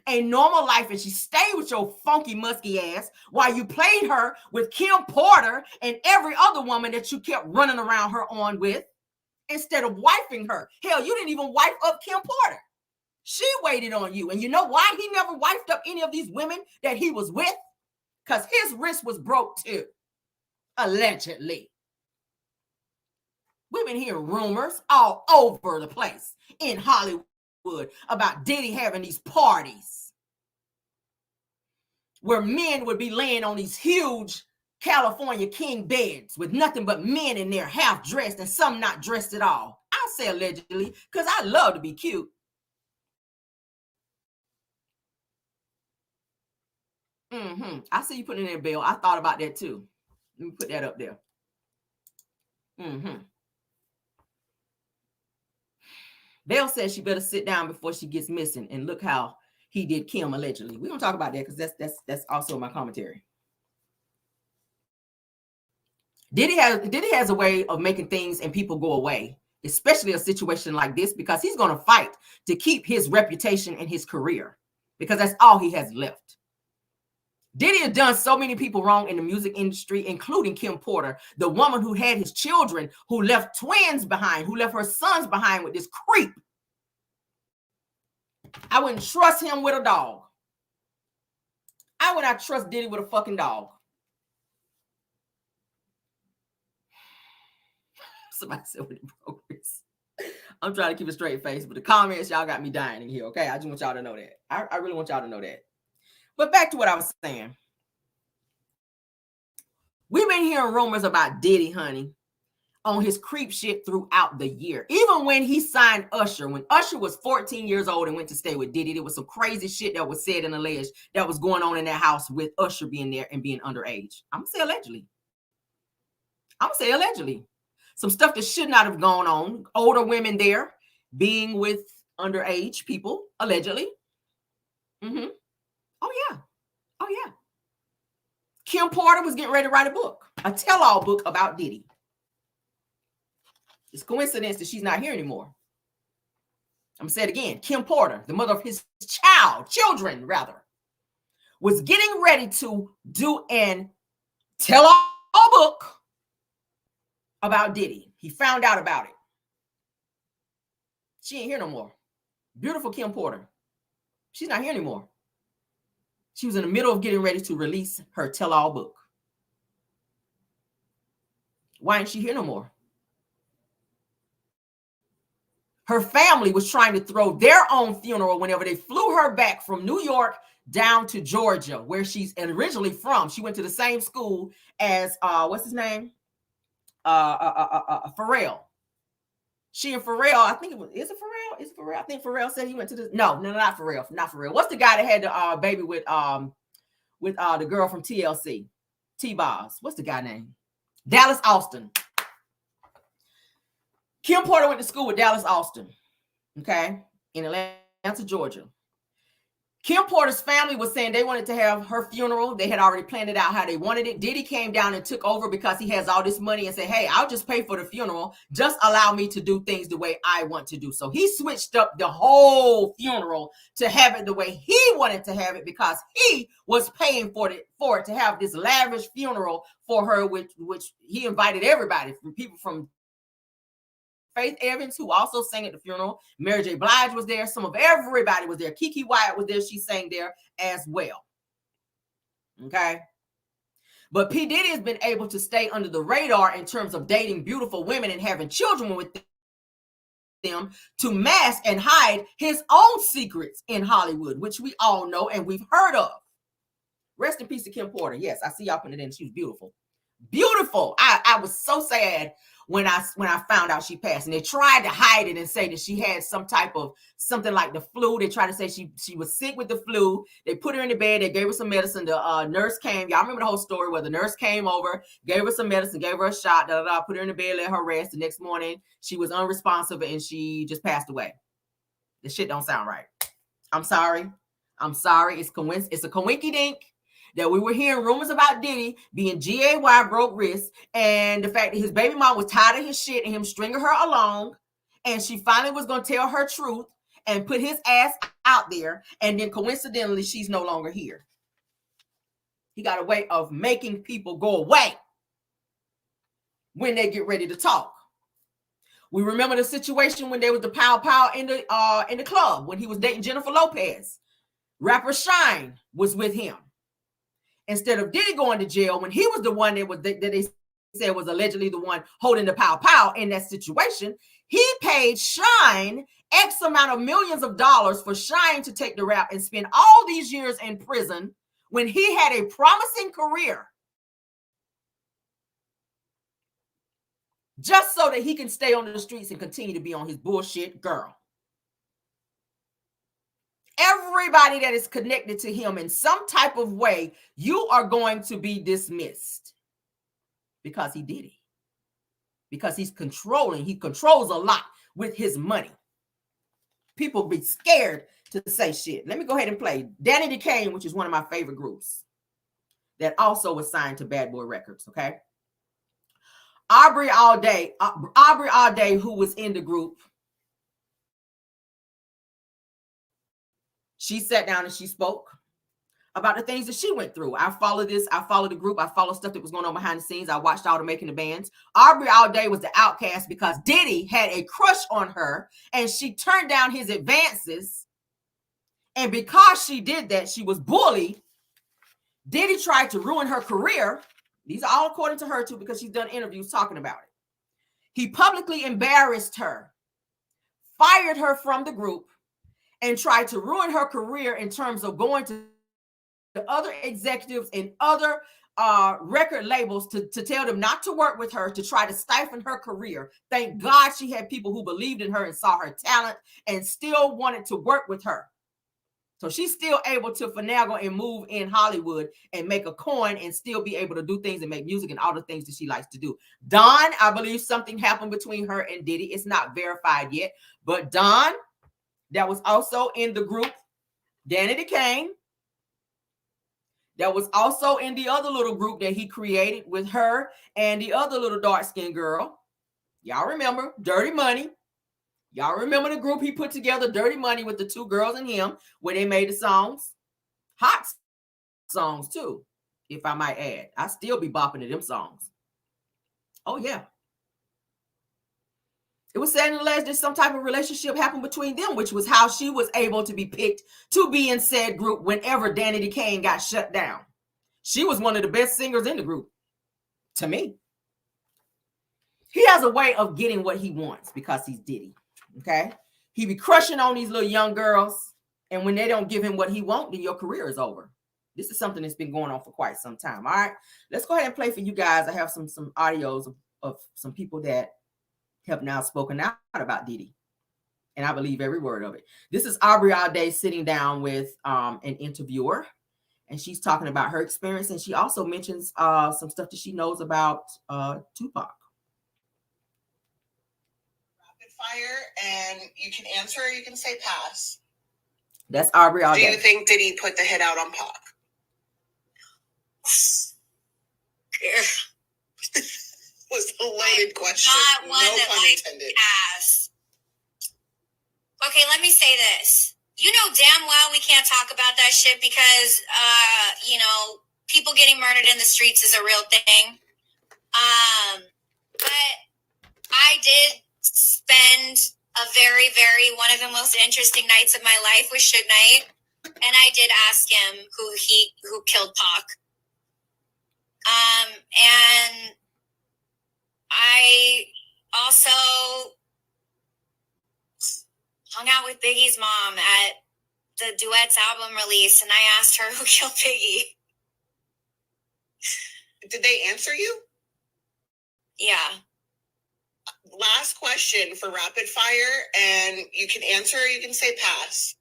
a normal life, and she stayed with your funky musky ass while you played her with Kim Porter and every other woman that you kept running around her on with instead of wifing her. Hell, you didn't even wife up Kim Porter. She waited on you. And you know why he never wifed up any of these women that he was with? Because his wrist was broke too, allegedly. We've been hearing rumors all over the place in Hollywood about Diddy having these parties where men would be laying on these huge California king beds with nothing but men in there half dressed and some not dressed at all. I say allegedly because I love to be cute. I see you putting it in, Bill. I thought about that too. Let me put that up there. Belle says she better sit down before she gets missing, and look how he did Kim allegedly. We're gonna talk about that because that's also my commentary. Diddy has a way of making things and people go away, especially a situation like this, because he's gonna fight to keep his reputation and his career because that's all he has left. Diddy has done so many people wrong in the music industry, including Kim Porter, the woman who had his children, who left twins behind, who left her sons behind with this creep. I wouldn't trust him with a dog. I would not trust Diddy with a fucking dog. Somebody said with the progress. I'm trying to keep a straight face, but the comments, y'all got me dying in here, okay? I just want y'all to know that. I really want y'all to know that. But back to what I was saying. We've been hearing rumors about Diddy, honey, on his creep shit throughout the year. Even when he signed Usher, when Usher was 14 years old and went to stay with Diddy, there was some crazy shit that was said and alleged that was going on in that house with Usher being there and being underage. I'm going to say allegedly. Some stuff that should not have gone on. Older women there being with underage people, allegedly. Oh, yeah. Kim Porter was getting ready to write a book, a tell-all book about Diddy. It's coincidence that she's not here anymore. I'm going to say it again. Kim Porter, the mother of his children, was getting ready to do an tell-all book about Diddy. He found out about it. She ain't here no more. Beautiful Kim Porter. She's not here anymore. She was in the middle of getting ready to release her tell-all book. Why ain't she here no more? Her family was trying to throw their own funeral whenever they flew her back from New York down to Georgia, where she's originally from. She went to the same school as what's his name? Pharrell. She and Pharrell, I think it was, is it Pharrell? Is it Pharrell? I think Pharrell said he went to this. No, not Pharrell. Not Pharrell. What's the guy that had the baby with the girl from TLC? T-Boz. What's the guy name? Dallas Austin. Kim Porter went to school with Dallas Austin, okay, in Atlanta, Georgia. Kim Porter's family was saying they wanted to have her funeral. They had already planned it out how they wanted it. Diddy came down and took over because he has all this money and said, hey, I'll just pay for the funeral. Just allow me to do things the way I want to do. So he switched up the whole funeral to have it the way he wanted to have it because he was paying for it to have this lavish funeral for her, which he invited everybody, from people from Faith Evans, who also sang at the funeral. Mary J. Blige was there. Some of everybody was there. Kiki Wyatt was there. She sang there as well. Okay. But P. Diddy has been able to stay under the radar in terms of dating beautiful women and having children with them to mask and hide his own secrets in Hollywood, which we all know and we've heard of. Rest in peace to Kim Porter. Yes, I see y'all putting it in. She was beautiful. Beautiful. I was so sad when I found out she passed, and they tried to hide it and say that she had something like the flu. They tried to say she was sick with the flu. They put her in the bed. They gave her some medicine. The nurse came. Y'all remember the whole story where the nurse came over, gave her some medicine, gave her a shot, put her in the bed, let her rest. The next morning, she was unresponsive and she just passed away. The shit don't sound right. I'm sorry. It's a coinky dink that we were hearing rumors about Diddy being GAY, broke wrist, and the fact that his baby mom was tired of his shit and him stringing her along, and she finally was going to tell her truth and put his ass out there, and then coincidentally, she's no longer here. He got a way of making people go away when they get ready to talk. We remember the situation when there was the pow in the club when he was dating Jennifer Lopez. Rapper Shine was with him. Instead of Diddy going to jail when he was the one that they said was allegedly the one holding the pow in that situation, he paid Shine X amount of millions of dollars for Shine to take the rap and spend all these years in prison when he had a promising career, just so that he can stay on the streets and continue to be on his bullshit. Girl. Everybody that is connected to him in some type of way, you are going to be dismissed because he did it. Because he's controlling. He controls a lot with his money. People be scared to say shit. Let me go ahead and play Danny DeCane, which is one of my favorite groups that also was signed to Bad Boy Records, okay? Aubrey All Day, who was in the group, she sat down and she spoke about the things that she went through. I followed the group. I followed stuff that was going on behind the scenes. I watched all the making the bands. Aubrey All Day was the outcast because Diddy had a crush on her and she turned down his advances. And because she did that, she was bullied. Diddy tried to ruin her career. These are all according to her too, because she's done interviews talking about it. He publicly embarrassed her, fired her from the group, and tried to ruin her career in terms of going to other executives and other record labels to tell them not to work with her, to try to stifle her career. Thank God she had people who believed in her and saw her talent and still wanted to work with her. So she's still able to finagle and move in Hollywood and make a coin and still be able to do things and make music and all the things that she likes to do. Dawn, I believe something happened between her and Diddy. It's not verified yet, but Dawn, that was also in the group, Danny DeCane, that was also in the other little group that he created with her and the other little dark-skinned girl. Y'all remember, Dirty Money. Y'all remember the group he put together, Dirty Money, with the two girls and him, where they made the songs? Hot songs too, if I might add. I still be bopping to them songs. Oh yeah. It was said and alleged that some type of relationship happened between them, which was how she was able to be picked to be in said group whenever Danny Kane got shut down. She was one of the best singers in the group, to me. He has a way of getting what he wants because he's Diddy, okay? He be crushing on these little young girls, and when they don't give him what he wants, then your career is over. This is something that's been going on for quite some time, all right? Let's go ahead and play for you guys. I have some audios of some people that have now spoken out about Diddy, and I believe every word of it. This is Aubrey all day sitting down with an interviewer, and she's talking about her experience, and she also mentions some stuff that she knows about Tupac. Rapid fire, and you can answer or you can say pass. That's Aubrey all day. Do you think Diddy put the hit out on Pac? Was a loaded question. Not one no that pun intended. Pass. Okay, let me say this. You know damn well we can't talk about that shit because, people getting murdered in the streets is a real thing. But I did spend a very, very one of the most interesting nights of my life with Suge Knight, and I did ask him who killed Pac. And I also hung out with Biggie's mom at the Duets album release, and I asked her who killed Biggie. Did they answer you? Yeah. Last question for rapid fire, and you can answer or you can say pass.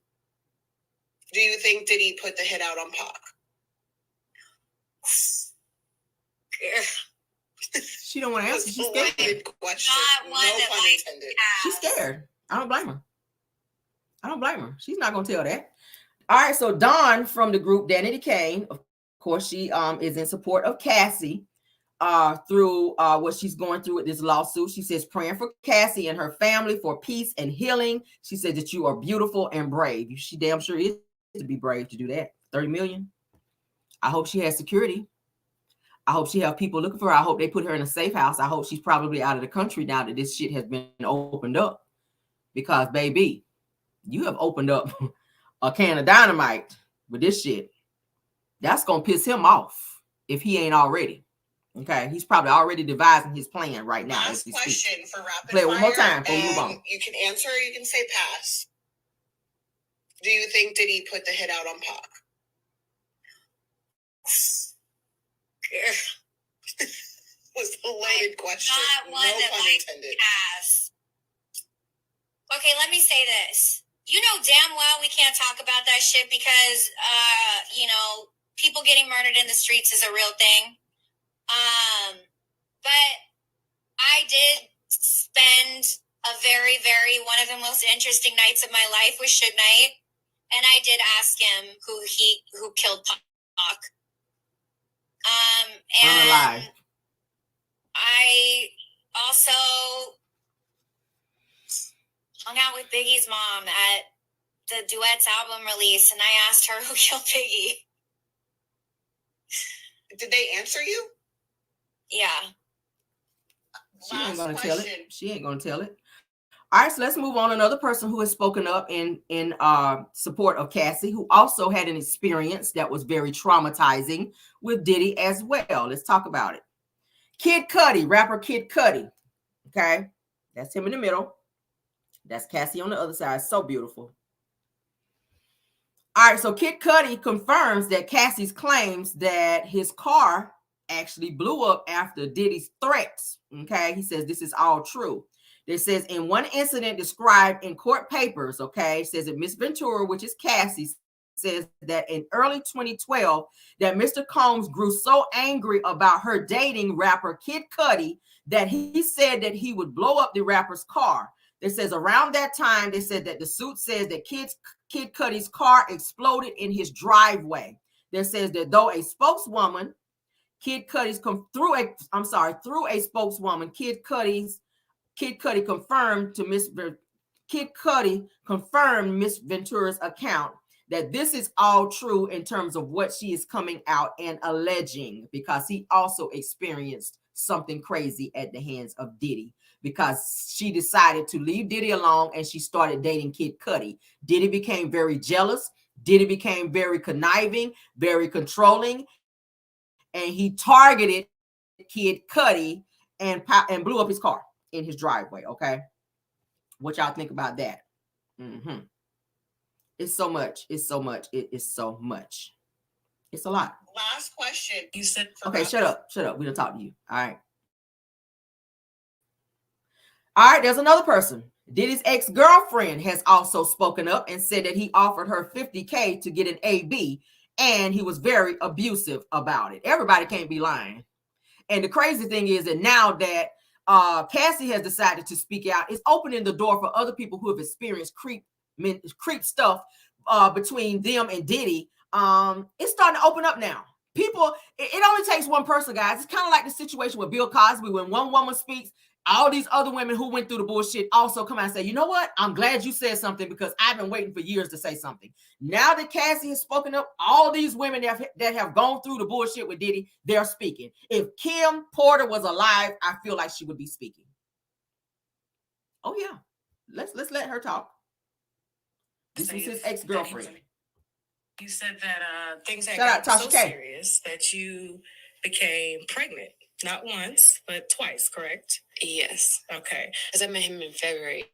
Do you think Diddy put the hit out on Pac? She don't want to answer. She's scared. Question. Not one no that pun intended. She's scared. I don't blame her. She's not gonna tell that. All right. So Dawn from the group Danny Kane, of course, she is in support of Cassie through what she's going through with this lawsuit. She says praying for Cassie and her family for peace and healing. She said that you are beautiful and brave. She damn sure is to be brave to do that. 30 million. I hope she has security. I hope she have people looking for her. I hope they put her in a safe house. I hope she's probably out of the country now that this shit has been opened up. Because, baby, you have opened up a can of dynamite with this shit. That's going to piss him off if he ain't already. Okay? He's probably already devising his plan right now. Last question for rapid Play it fire. one more time before we move on. You can answer or you can say pass. Do you think Diddy put the hit out on Pac? Was a loaded question. Not one no that pun intended. Pass. Okay, let me say this. You know damn well we can't talk about that shit because, people getting murdered in the streets is a real thing. But I did spend a very, very one of the most interesting nights of my life with Suge Knight, and I did ask him who killed Pac. And I also hung out with Biggie's mom at the Duets album release, and I asked her who killed Biggie. Did they answer you? Yeah. She ain't gonna tell it. She ain't gonna tell it. All right, so let's move on. Another person who has spoken up in support of Cassie, who also had an experience that was very traumatizing with Diddy as well. Let's talk about it. Kid Cudi, rapper Kid Cudi. Okay, that's him in the middle. That's Cassie on the other side. So beautiful. All right, so Kid Cudi confirms that Cassie's claims that his car actually blew up after Diddy's threats. Okay, he says this is all true. It says in one incident described in court papers, okay, it says that Miss Ventura, which is Cassie, says that in early 2012, that Mr. Combs grew so angry about her dating rapper Kid Cudi that he said that he would blow up the rapper's car. It says around that time, they said that the suit says that Kid Cudi's car exploded in his driveway. That says that though a spokeswoman, Kid Cudi's through a spokeswoman, Kid Cudi confirmed to Miss Kid Cudi confirmed Miss Ventura's account that this is all true in terms of what she is coming out and alleging, because he also experienced something crazy at the hands of Diddy, because she decided to leave Diddy alone and she started dating Kid Cudi. Diddy became very jealous. Diddy became very conniving, very controlling, and he targeted Kid Cudi and blew up his car in his driveway. Okay, what y'all think about that? Mm-hmm. It's so much. It's so much. It is so much. It's a lot. Last question. You said okay. Shut up. Shut up. We don't talk to you. All right. All right. There's another person. Diddy's ex-girlfriend has also spoken up and said that he offered her $50K to get an AB, and he was very abusive about it. Everybody can't be lying. And the crazy thing is that now that Cassie has decided to speak out, it's opening the door for other people who have experienced creep stuff between them and Diddy. It's starting to open up now. People, it only takes one person, guys. It's kind of like the situation with Bill Cosby. When one woman speaks, all these other women who went through the bullshit also come out and say, you know what? I'm glad you said something, because I've been waiting for years to say something. Now that Cassie has spoken up, all these women that have gone through the bullshit with Diddy, they're speaking. If Kim Porter was alive, I feel like she would be speaking. Oh yeah. Let's let her talk. This is his ex-girlfriend. You said that things had gotten so serious that you became pregnant. Not once, but twice, correct? Yes. Okay. Because I met him in February.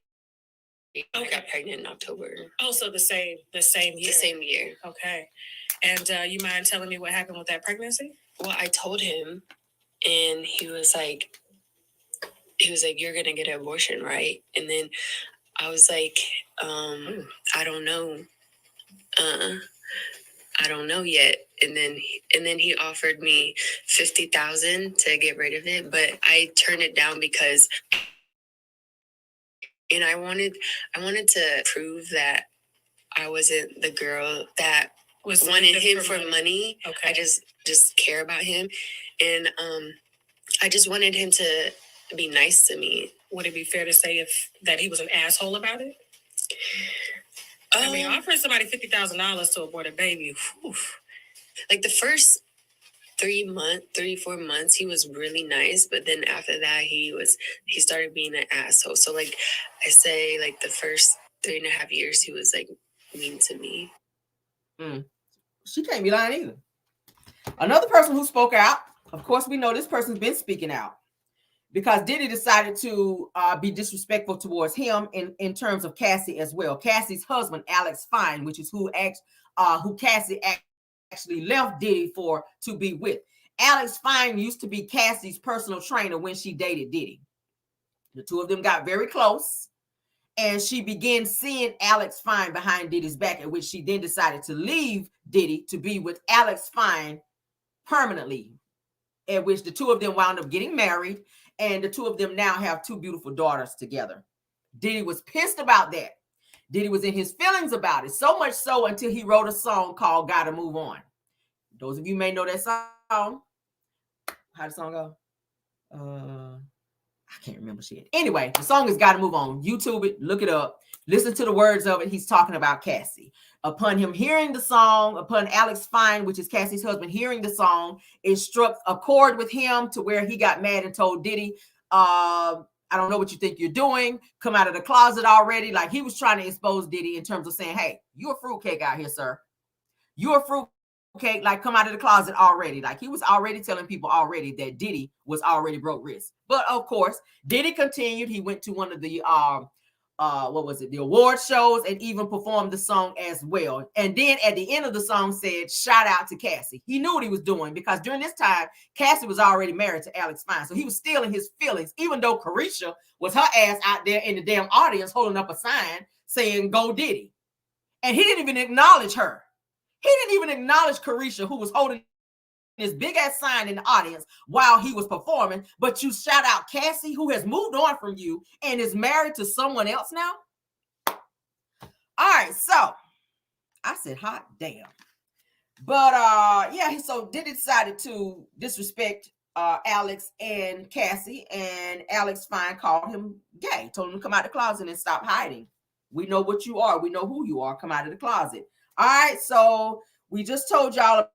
I got pregnant in October. Oh, so the same year. The same year. Okay. And you mind telling me what happened with that pregnancy? Well, I told him, and he was like, you're gonna get an abortion, right? And then I was like, I don't know. I don't know yet. And then he offered me $50,000 to get rid of it, but I turned it down because, and I wanted to prove that I wasn't the girl that wanted him for money. Okay. I just care about him, and I just wanted him to be nice to me. Would it be fair to say that he was an asshole about it? I mean, offering somebody $50,000 to abort a baby. Whew. Like the first 4 months, he was really nice, but then after that, he started being an asshole. So like I say, like the first 3.5 years, he was like mean to me. She can't be lying either. Another person who spoke out, of course, we know this person's been speaking out, because Diddy decided to be disrespectful towards him in terms of Cassie as well. Cassie's husband, Alex Fine, which is who Cassie actually left Diddy to be with. Alex Fine used to be Cassie's personal trainer when she dated Diddy. The two of them got very close, and she began seeing Alex Fine behind Diddy's back, at which she then decided to leave Diddy to be with Alex Fine permanently, at which the two of them wound up getting married, and the two of them now have 2 beautiful daughters together. Diddy was pissed about that. Diddy was in his feelings about it, so much so until he wrote a song called Gotta Move On. Those of you may know that song. How the song go? I can't remember shit. Anyway, the song is Gotta Move On. YouTube it, look it up, listen to the words of it. He's talking about Cassie. Upon him hearing the song, upon Alex Fine, which is Cassie's husband, hearing the song, it struck a chord with him to where he got mad and told Diddy, I don't know what you think you're doing. Come out of the closet already. Like, he was trying to expose Diddy in terms of saying, hey, you're a fruitcake out here, sir. You're a fruitcake. Like, come out of the closet already. Like, he was already telling people already that Diddy was already broke wrist. But of course, Diddy continued. He went to one of the the award shows, and even performed the song as well. And then at the end of the song said, shout out to Cassie. He knew what he was doing, because during this time, Cassie was already married to Alex Fine. So he was still in his feelings, even though Carisha was her ass out there in the damn audience holding up a sign saying, go Diddy. And he didn't even acknowledge her. He didn't even acknowledge Carisha, who was holding this big ass sign in the audience while he was performing. But you shout out Cassie, who has moved on from you and is married to someone else now. All right, so I said hot damn. But yeah, so Diddy decided to disrespect Alex and Cassie, and Alex Fine called him gay, told him to come out the closet and stop hiding. We know what you are. We know who you are. Come out of the closet. All right. So we just told y'all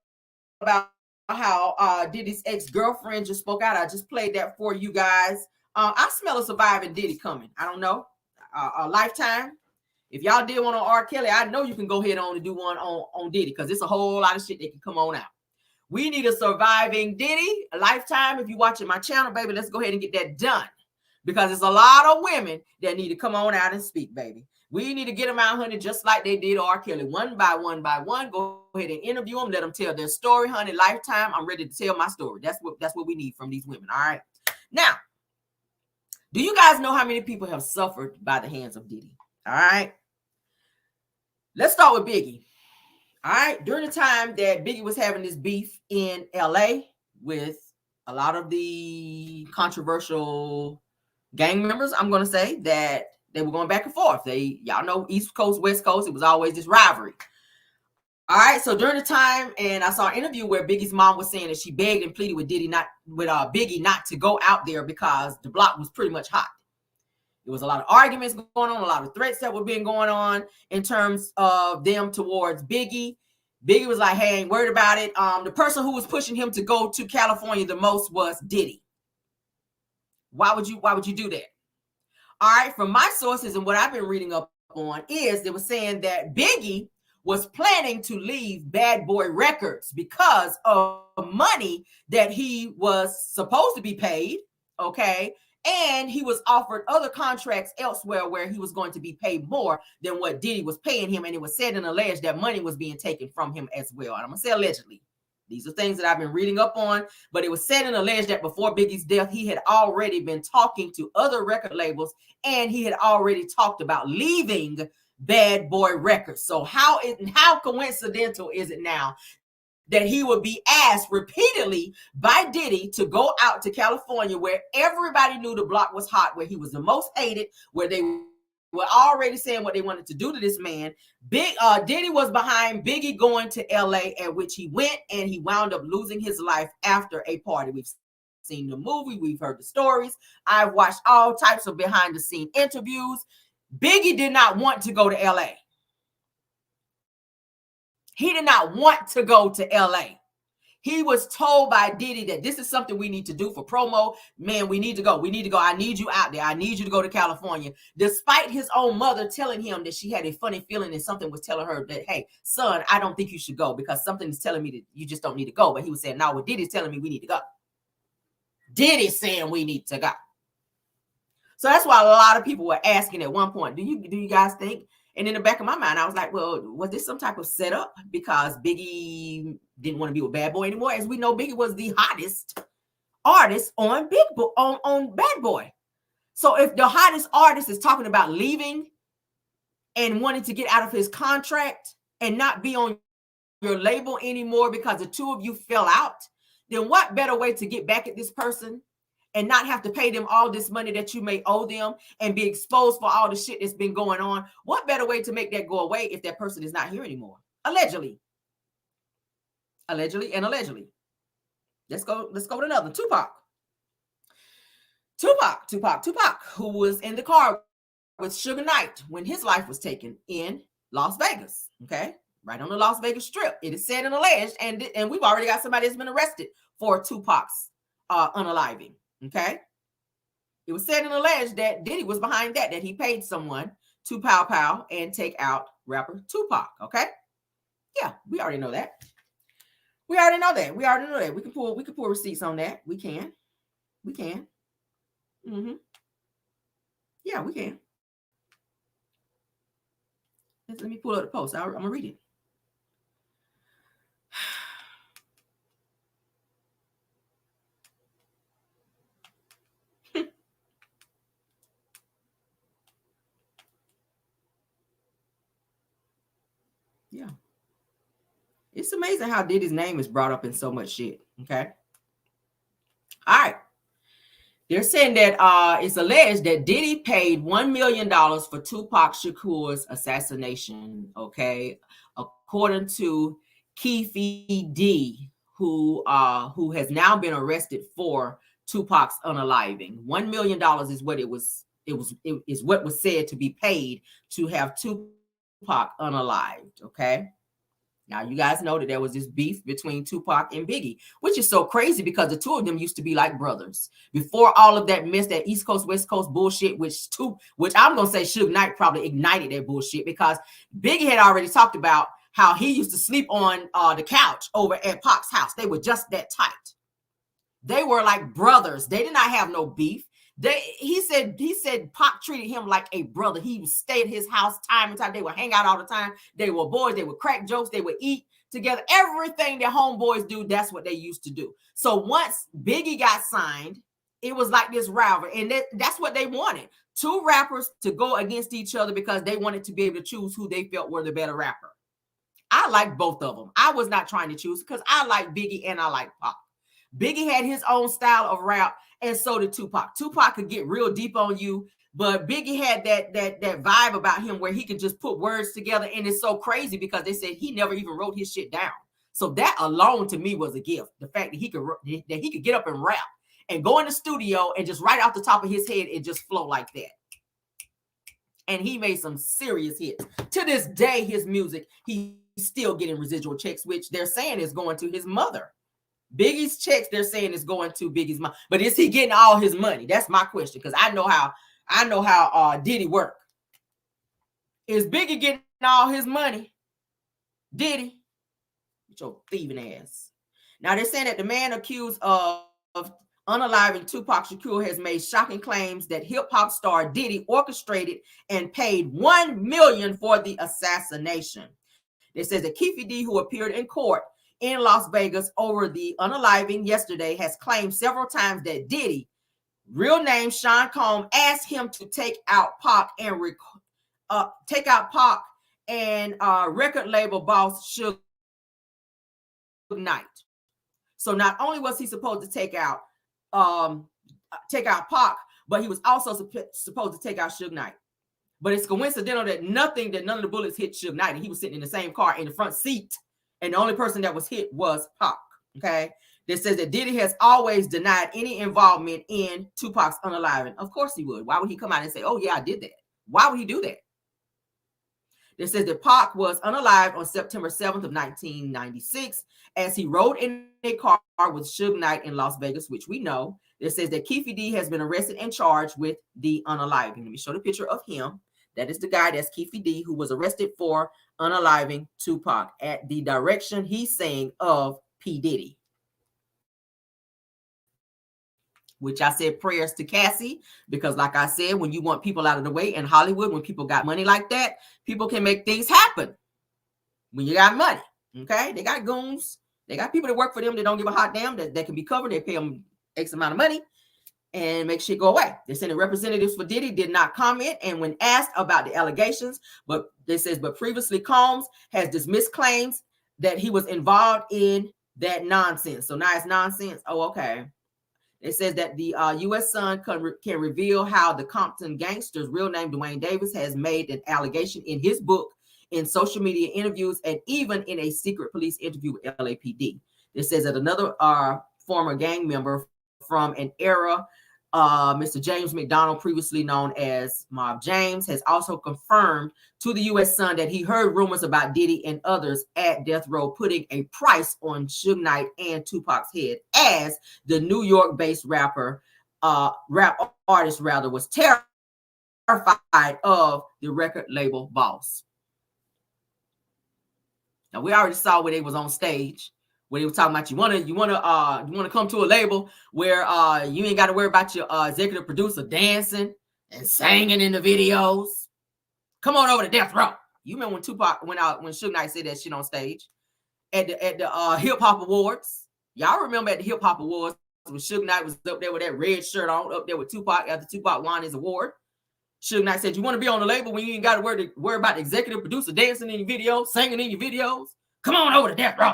about how Diddy's ex-girlfriend just spoke out. I just played that for you guys. I smell a surviving Diddy coming. I don't know. A Lifetime. If y'all did one on R. Kelly, I know you can go ahead on and do one on Diddy, because it's a whole lot of shit that can come on out. We need a surviving Diddy, a Lifetime. If you're watching my channel, baby, let's go ahead and get that done, because there's a lot of women that need to come on out and speak, baby. We need to get them out, honey, just like they did R. Kelly, one by one by one. Go ahead and interview them, let them tell their story, honey. Lifetime, I'm ready to tell my story. That's what we need from these women. All right. Now, do you guys know how many people have suffered by the hands of Diddy? All right. Let's start with Biggie. All right. During the time that Biggie was having this beef in LA with a lot of the controversial gang members, I'm going to say that they were going back and forth. Y'all know, East Coast, West Coast, it was always this rivalry. All right. So during the time, and I saw an interview where Biggie's mom was saying that she begged and pleaded with Biggie not to go out there because the block was pretty much hot. There was a lot of arguments going on, a lot of threats that were being going on in terms of them towards Biggie. Biggie was like, hey, I ain't worried about it. The person who was pushing him to go to California the most was Diddy. Why would you do that? All right, from my sources and what I've been reading up on is they were saying that Biggie was planning to leave Bad Boy Records because of money that he was supposed to be paid, okay? And he was offered other contracts elsewhere where he was going to be paid more than what Diddy was paying him. And it was said and alleged that money was being taken from him as well. And I'm going to say allegedly. These are things that I've been reading up on. But it was said and alleged that before Biggie's death, he had already been talking to other record labels. And he had already talked about leaving Bad Boy Records. So how coincidental is it now that he would be asked repeatedly by Diddy to go out to California, where everybody knew the block was hot, where he was the most hated, where they were already saying what they wanted to do to this man. Diddy was behind Biggie going to LA, at which he went, and he wound up losing his life after a party. We've seen the movie, we've heard the stories. I've watched all types of behind the scene interviews. Biggie did not want to go to LA. He did not want to go to LA. He was told by Diddy that this is something we need to do for promo. Man, we need to go. We need to go. I need you out there. I need you to go to California. Despite his own mother telling him that she had a funny feeling and something was telling her that, hey, son, I don't think you should go because something is telling me that you just don't need to go. But he was saying, no, what Diddy's telling me we need to go. Diddy's saying we need to go. So that's why a lot of people were asking at one point, do you guys think? And in the back of my mind, I was like, well, was this some type of setup because Biggie didn't want to be with Bad Boy anymore? As we know, Biggie was the hottest artist on on Bad Boy. So if the hottest artist is talking about leaving and wanting to get out of his contract and not be on your label anymore because the two of you fell out, then what better way to get back at this person and not have to pay them all this money that you may owe them and be exposed for all the shit that's been going on? What better way to make that go away if that person is not here anymore? Allegedly. Allegedly and allegedly. Let's go to another. Tupac, who was in the car with Suge Knight when his life was taken in Las Vegas. Okay. Right on the Las Vegas Strip. It is said and alleged, and we've already got somebody that's been arrested for Tupac's unaliving. Okay. It was said and alleged that Diddy was behind that he paid someone to pow and take out rapper Tupac. Okay. Yeah, we already know that. We already know that. We can pull receipts on that. We can. Mm-hmm. Yeah, we can. Let me pull up the post. I'm gonna read it. Yeah. It's amazing how Diddy's name is brought up in so much shit. Okay. All right. They're saying that it's alleged that Diddy paid $1 million for Tupac Shakur's assassination. Okay. According to Keefe D, who has now been arrested for Tupac's unaliving. $1 million is what it was It is what was said to be paid to have Tupac unalived. Okay. Now, you guys know that there was this beef between Tupac and Biggie, which is so crazy because the two of them used to be like brothers. Before all of that mess, that East Coast, West Coast bullshit, which I'm going to say Suge Knight probably ignited that bullshit, because Biggie had already talked about how he used to sleep on the couch over at Pac's house. They were just that tight. They were like brothers. They did not have no beef. He said Pac treated him like a brother. He would stay at his house time and time. They would hang out all the time. They were boys. They would crack jokes. They would eat together. Everything that homeboys do, that's what they used to do. So once Biggie got signed, it was like this rivalry. And that's what they wanted. Two rappers to go against each other because they wanted to be able to choose who they felt were the better rapper. I like both of them. I was not trying to choose because I like Biggie and I like Pac. Biggie had his own style of rap, and so did Tupac. Tupac could get real deep on you, but Biggie had that vibe about him where he could just put words together, and it's so crazy because they said he never even wrote his shit down. So that alone to me was a gift. The fact that he could get up and rap and go in the studio and just right off the top of his head it just flow like that. And he made some serious hits. To this day, his music, he's still getting residual checks, which they're saying is going to his mother. Biggie's checks, they're saying, is going to Biggie's mom. But is he getting all his money? That's my question, because I know how Diddy work. Is Biggie getting all his money? Diddy? With your thieving ass. Now they're saying that the man accused of unaliving Tupac Shakur has made shocking claims that hip-hop star Diddy orchestrated and paid $1 million for the assassination. It says that Keefe D, who appeared in court in Las Vegas over the unaliving yesterday, has claimed several times that Diddy, real name Sean Combs, asked him to take out Pac and record label boss Suge Knight. So not only was he supposed to take out Pac, but he was also supposed to take out Suge Knight. But it's coincidental that none of the bullets hit Suge Knight, and he was sitting in the same car in the front seat. And the only person that was hit was Pac. Okay. That says that Diddy has always denied any involvement in Tupac's unaliving. Of course he would. Why would he come out and say, oh yeah, I did that? Why would he do that? It says that Pac was unalived on September 7th of 1996 as he rode in a car with Suge Knight in Las Vegas, which we know. It says that Keefe D has been arrested and charged with the unaliving. Let me show the picture of him. That is the guy, that's Keefe D, who was arrested for unaliving Tupac at the direction, he's saying, of P. Diddy. Which I said prayers to Cassie, because like I said, when you want people out of the way in Hollywood, when people got money like that, people can make things happen. When you got money, okay? They got goons. They got people that work for them that don't give a hot damn, that can be covered. They pay them X amount of money and make shit go away. They said the representatives for Diddy did not comment, and when asked about the allegations, but previously Combs has dismissed claims that he was involved in that nonsense. So now it's nonsense. Oh, okay. It says that the U.S. Sun can reveal how the Compton gangster's real name, Duane Davis, has made an allegation in his book, in social media interviews, and even in a secret police interview with LAPD. It says that another former gang member from an era, Mr. James McDonald, previously known as Mob James, has also confirmed to the U.S. Sun that he heard rumors about Diddy and others at death row putting a price on Suge Knight and Tupac's head, as the New York-based rap artist was terrified of the record label boss. Now we already saw where they was on stage, where they were talking about you want to come to a label where you ain't got to worry about your executive producer dancing and singing in the videos. Come on over to death row. You remember when Tupac went out, when Suge Knight said that shit on stage at the Hip Hop Awards? Y'all remember at the Hip Hop Awards when Suge Knight was up there with that red shirt on, up there with Tupac after Tupac won his award? Suge Knight said, you want to be on the label when you ain't got to worry about the executive producer dancing in your videos, singing in your videos? Come on over to death row.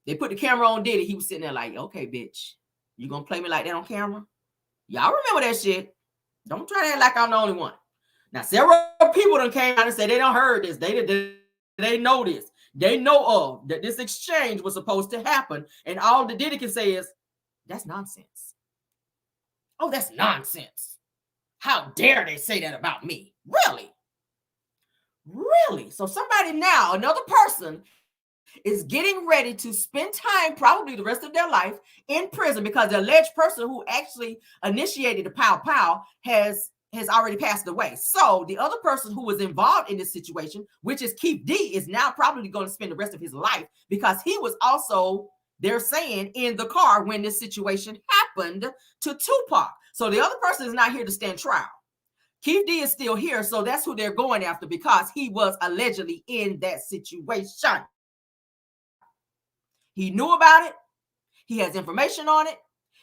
They put the camera on Diddy. He was sitting there like, okay, bitch, you gonna play me like that on camera? Y'all remember that shit. Don't try to act like I'm the only one. Now, several people done came out and said they done heard this. They know this. They know of that this exchange was supposed to happen. And all the Diddy can say is, that's nonsense. Oh, that's nonsense. How dare they say that about me? Really? Really? So somebody now, another person, is getting ready to spend time, probably the rest of their life, in prison because the alleged person who actually initiated the pow pow has already passed away. So the other person who was involved in this situation, which is Keith D, is now probably going to spend the rest of his life because he was also, they're saying, in the car when this situation happened to Tupac. So the other person is not here to stand trial. Keith D is still here, so that's who they're going after because he was allegedly in that situation. He knew about it. He has information on it.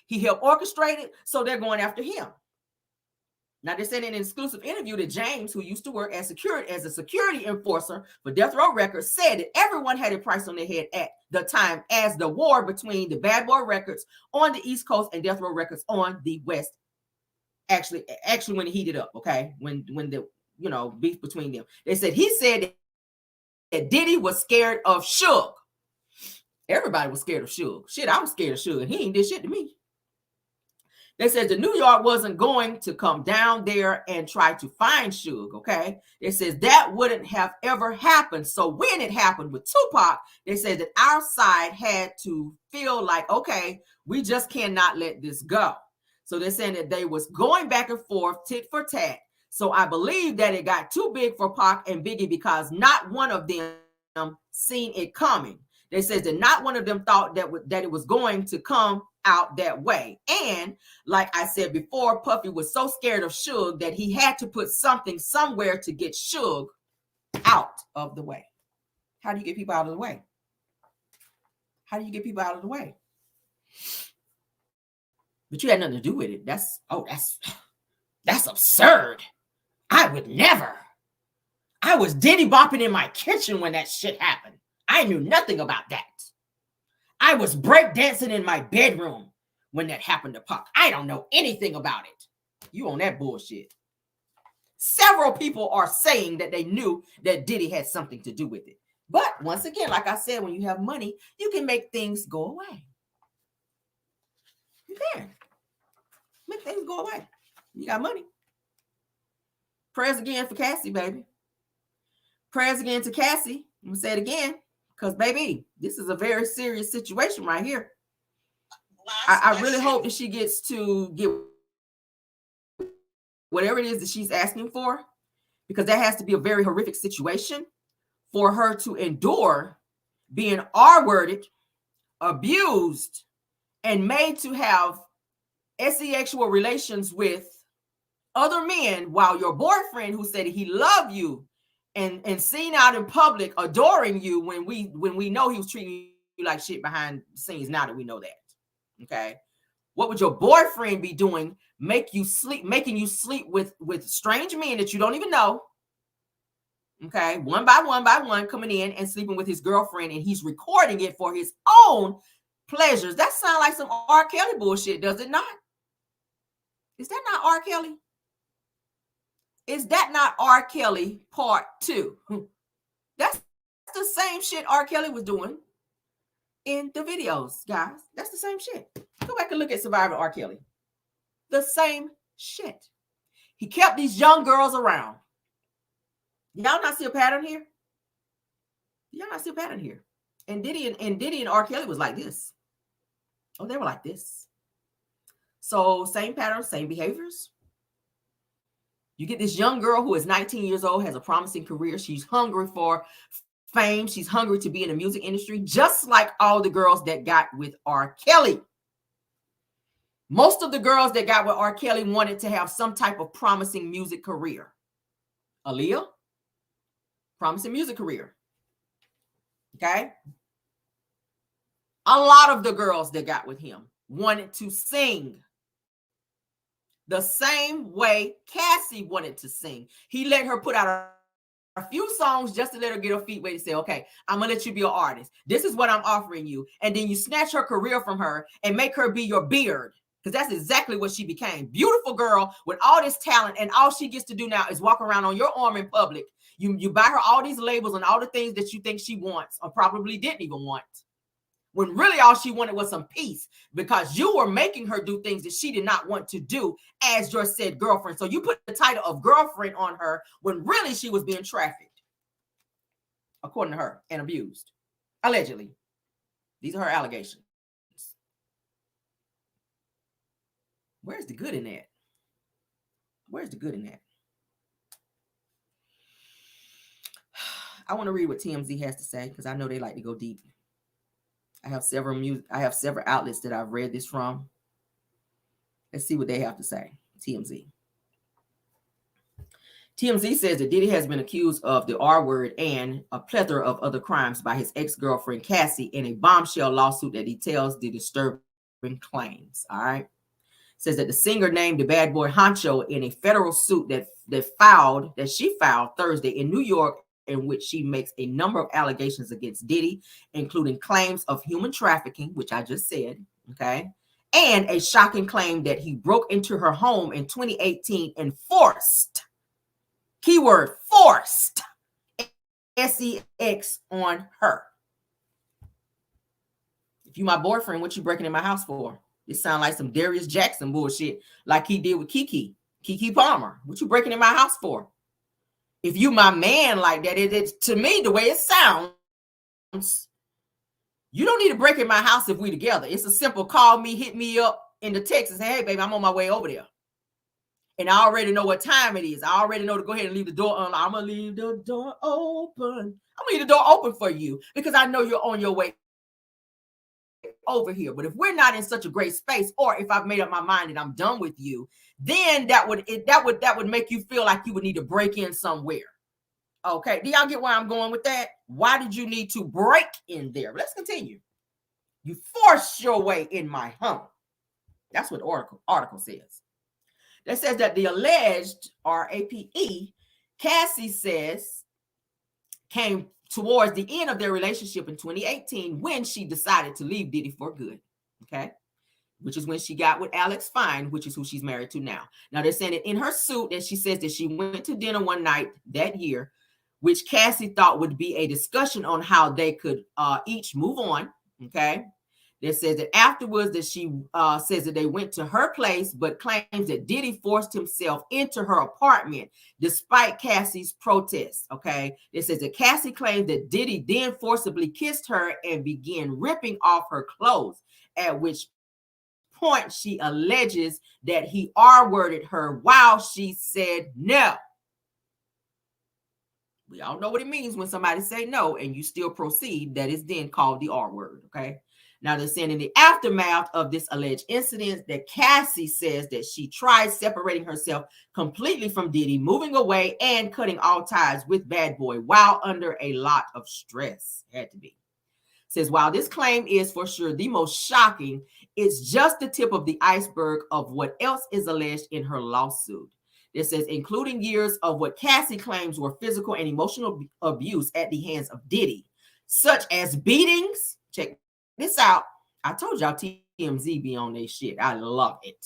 He helped orchestrate it, so they're going after him. Now, they said in an exclusive interview that James, who used to work as a security enforcer for Death Row Records, said that everyone had a price on their head at the time as the war between the Bad Boy Records on the East Coast and Death Row Records on the West actually when it heated up, okay? When the, beef between them. They said he said that Diddy was scared of Suge. Everybody was scared of Suge. Shit, I was scared of Suge. He ain't did shit to me. They said the New York wasn't going to come down there and try to find Suge, okay? They says that wouldn't have ever happened. So when it happened with Tupac, they said that our side had to feel like, okay, we just cannot let this go. So they're saying that they was going back and forth, tit for tat. So I believe that it got too big for Pac and Biggie because not one of them seen it coming. They says that not one of them thought that it was going to come out that way. And like I said before, Puffy was so scared of Suge that he had to put something somewhere to get Suge out of the way. How do you get people out of the way? How do you get people out of the way? But you had nothing to do with it. That's absurd. I would never. I was Diddy bopping in my kitchen when that shit happened. I knew nothing about that. I was breakdancing in my bedroom when that happened to Pac. I don't know anything about it. You on that bullshit. Several people are saying that they knew that Diddy had something to do with it. But once again, like I said, when you have money, you can make things go away. You can make things go away. You got money. Prayers again for Cassie, baby. Prayers again to Cassie. I'm going to say it again. Because, baby, this is a very serious situation right here. I really hope that she gets to get whatever it is that she's asking for, because that has to be a very horrific situation for her to endure being R-worded, abused, and made to have sexual relations with other men while your boyfriend, who said he loved you and seen out in public adoring you when we know he was treating you like shit behind the scenes, now that we know that. Okay. What would your boyfriend be doing? Making you sleep with strange men that you don't even know. Okay. One by one coming in and sleeping with his girlfriend, and he's recording it for his own pleasures. That sounds like some R. Kelly bullshit, does it not? Is that not R. Kelly? Is that not R. Kelly part 2? That's the same shit R. Kelly was doing in the videos, guys. That's the same shit. Go back and look at Survivor R. Kelly. The same shit. He kept these young girls around. Y'all not see a pattern here? Y'all not see a pattern here? And Diddy and R. Kelly was like this. Oh, they were like this. So same pattern, same behaviors. You get this young girl who is 19 years old, has a promising career. She's hungry for fame. She's hungry to be in the music industry, just like all the girls that got with R. Kelly. Most of the girls that got with R. Kelly wanted to have some type of promising music career. Aaliyah, promising music career. Okay? A lot of the girls that got with him wanted to sing the same way Cassie wanted to sing. He let her put out a few songs just to let her get her feet wet and say, okay, I'm going to let you be an artist. This is what I'm offering you. And then you snatch her career from her and make her be your beard. Because that's exactly what she became. Beautiful girl with all this talent, and all she gets to do now is walk around on your arm in public. You buy her all these labels and all the things that you think she wants or probably didn't even want. when really all she wanted was some peace, because you were making her do things that she did not want to do as your said girlfriend. So you put the title of girlfriend on her when really she was being trafficked, according to her, and abused, allegedly. These are her allegations. Where's the good in that? Where's the good in that? I want to read what TMZ has to say, because I know they like to go deep. I have several outlets that I've read this from. Let's see what they have to say. TMZ. TMZ says that Diddy has been accused of the R word and a plethora of other crimes by his ex-girlfriend Cassie in a bombshell lawsuit that details the disturbing claims. All right. Says that the singer named the bad boy honcho in a federal suit that she filed Thursday in New York, in which she makes a number of allegations against Diddy, including claims of human trafficking, which I just said, okay, and a shocking claim that he broke into her home in 2018 and forced, keyword forced, sex on her. If you my boyfriend, what you breaking in my house for? It sounds like some Darius Jackson bullshit, like he did with Keke Palmer. What you breaking in my house for? If you my man like that, it's to me, the way it sounds, you don't need to break in my house if we together. It's a simple call me, hit me up in the text and say, hey, baby, I'm on my way over there. And I already know what time it is. I already know to go ahead and leave the door on. I'm going to leave the door open. I'm going to leave the door open for you because I know you're on your way over here. But if we're not in such a great space, or if I've made up my mind and I'm done with you, then that would make you feel like you would need to break in somewhere. Okay, do y'all get where I'm going with that? Why did you need to break in there? Let's continue. You forced your way in my home. That's what the article says. That says that the alleged RAPE, Cassie says, came towards the end of their relationship in 2018 when she decided to leave Diddy for good. Okay, which is when she got with Alex Fine, which is who she's married to now. Now they're saying that in her suit that she says that she went to dinner one night that year, which Cassie thought would be a discussion on how they could each move on. Okay. That says that afterwards that she says that they went to her place, but claims that Diddy forced himself into her apartment despite Cassie's protest. Okay. It says that Cassie claims that Diddy then forcibly kissed her and began ripping off her clothes, at which point she alleges that he R-worded her while she said no. We all know what it means when somebody say no and you still proceed. That is then called the R word. Okay. Now they're saying in the aftermath of this alleged incident that Cassie says that she tried separating herself completely from Diddy, moving away and cutting all ties with Bad Boy while under a lot of stress. Had to be. Says while this claim is for sure the most shocking, it's just the tip of the iceberg of what else is alleged in her lawsuit. It says, including years of what Cassie claims were physical and emotional abuse at the hands of Diddy, such as beatings. Check this out. I told y'all TMZ be on their shit. I love it.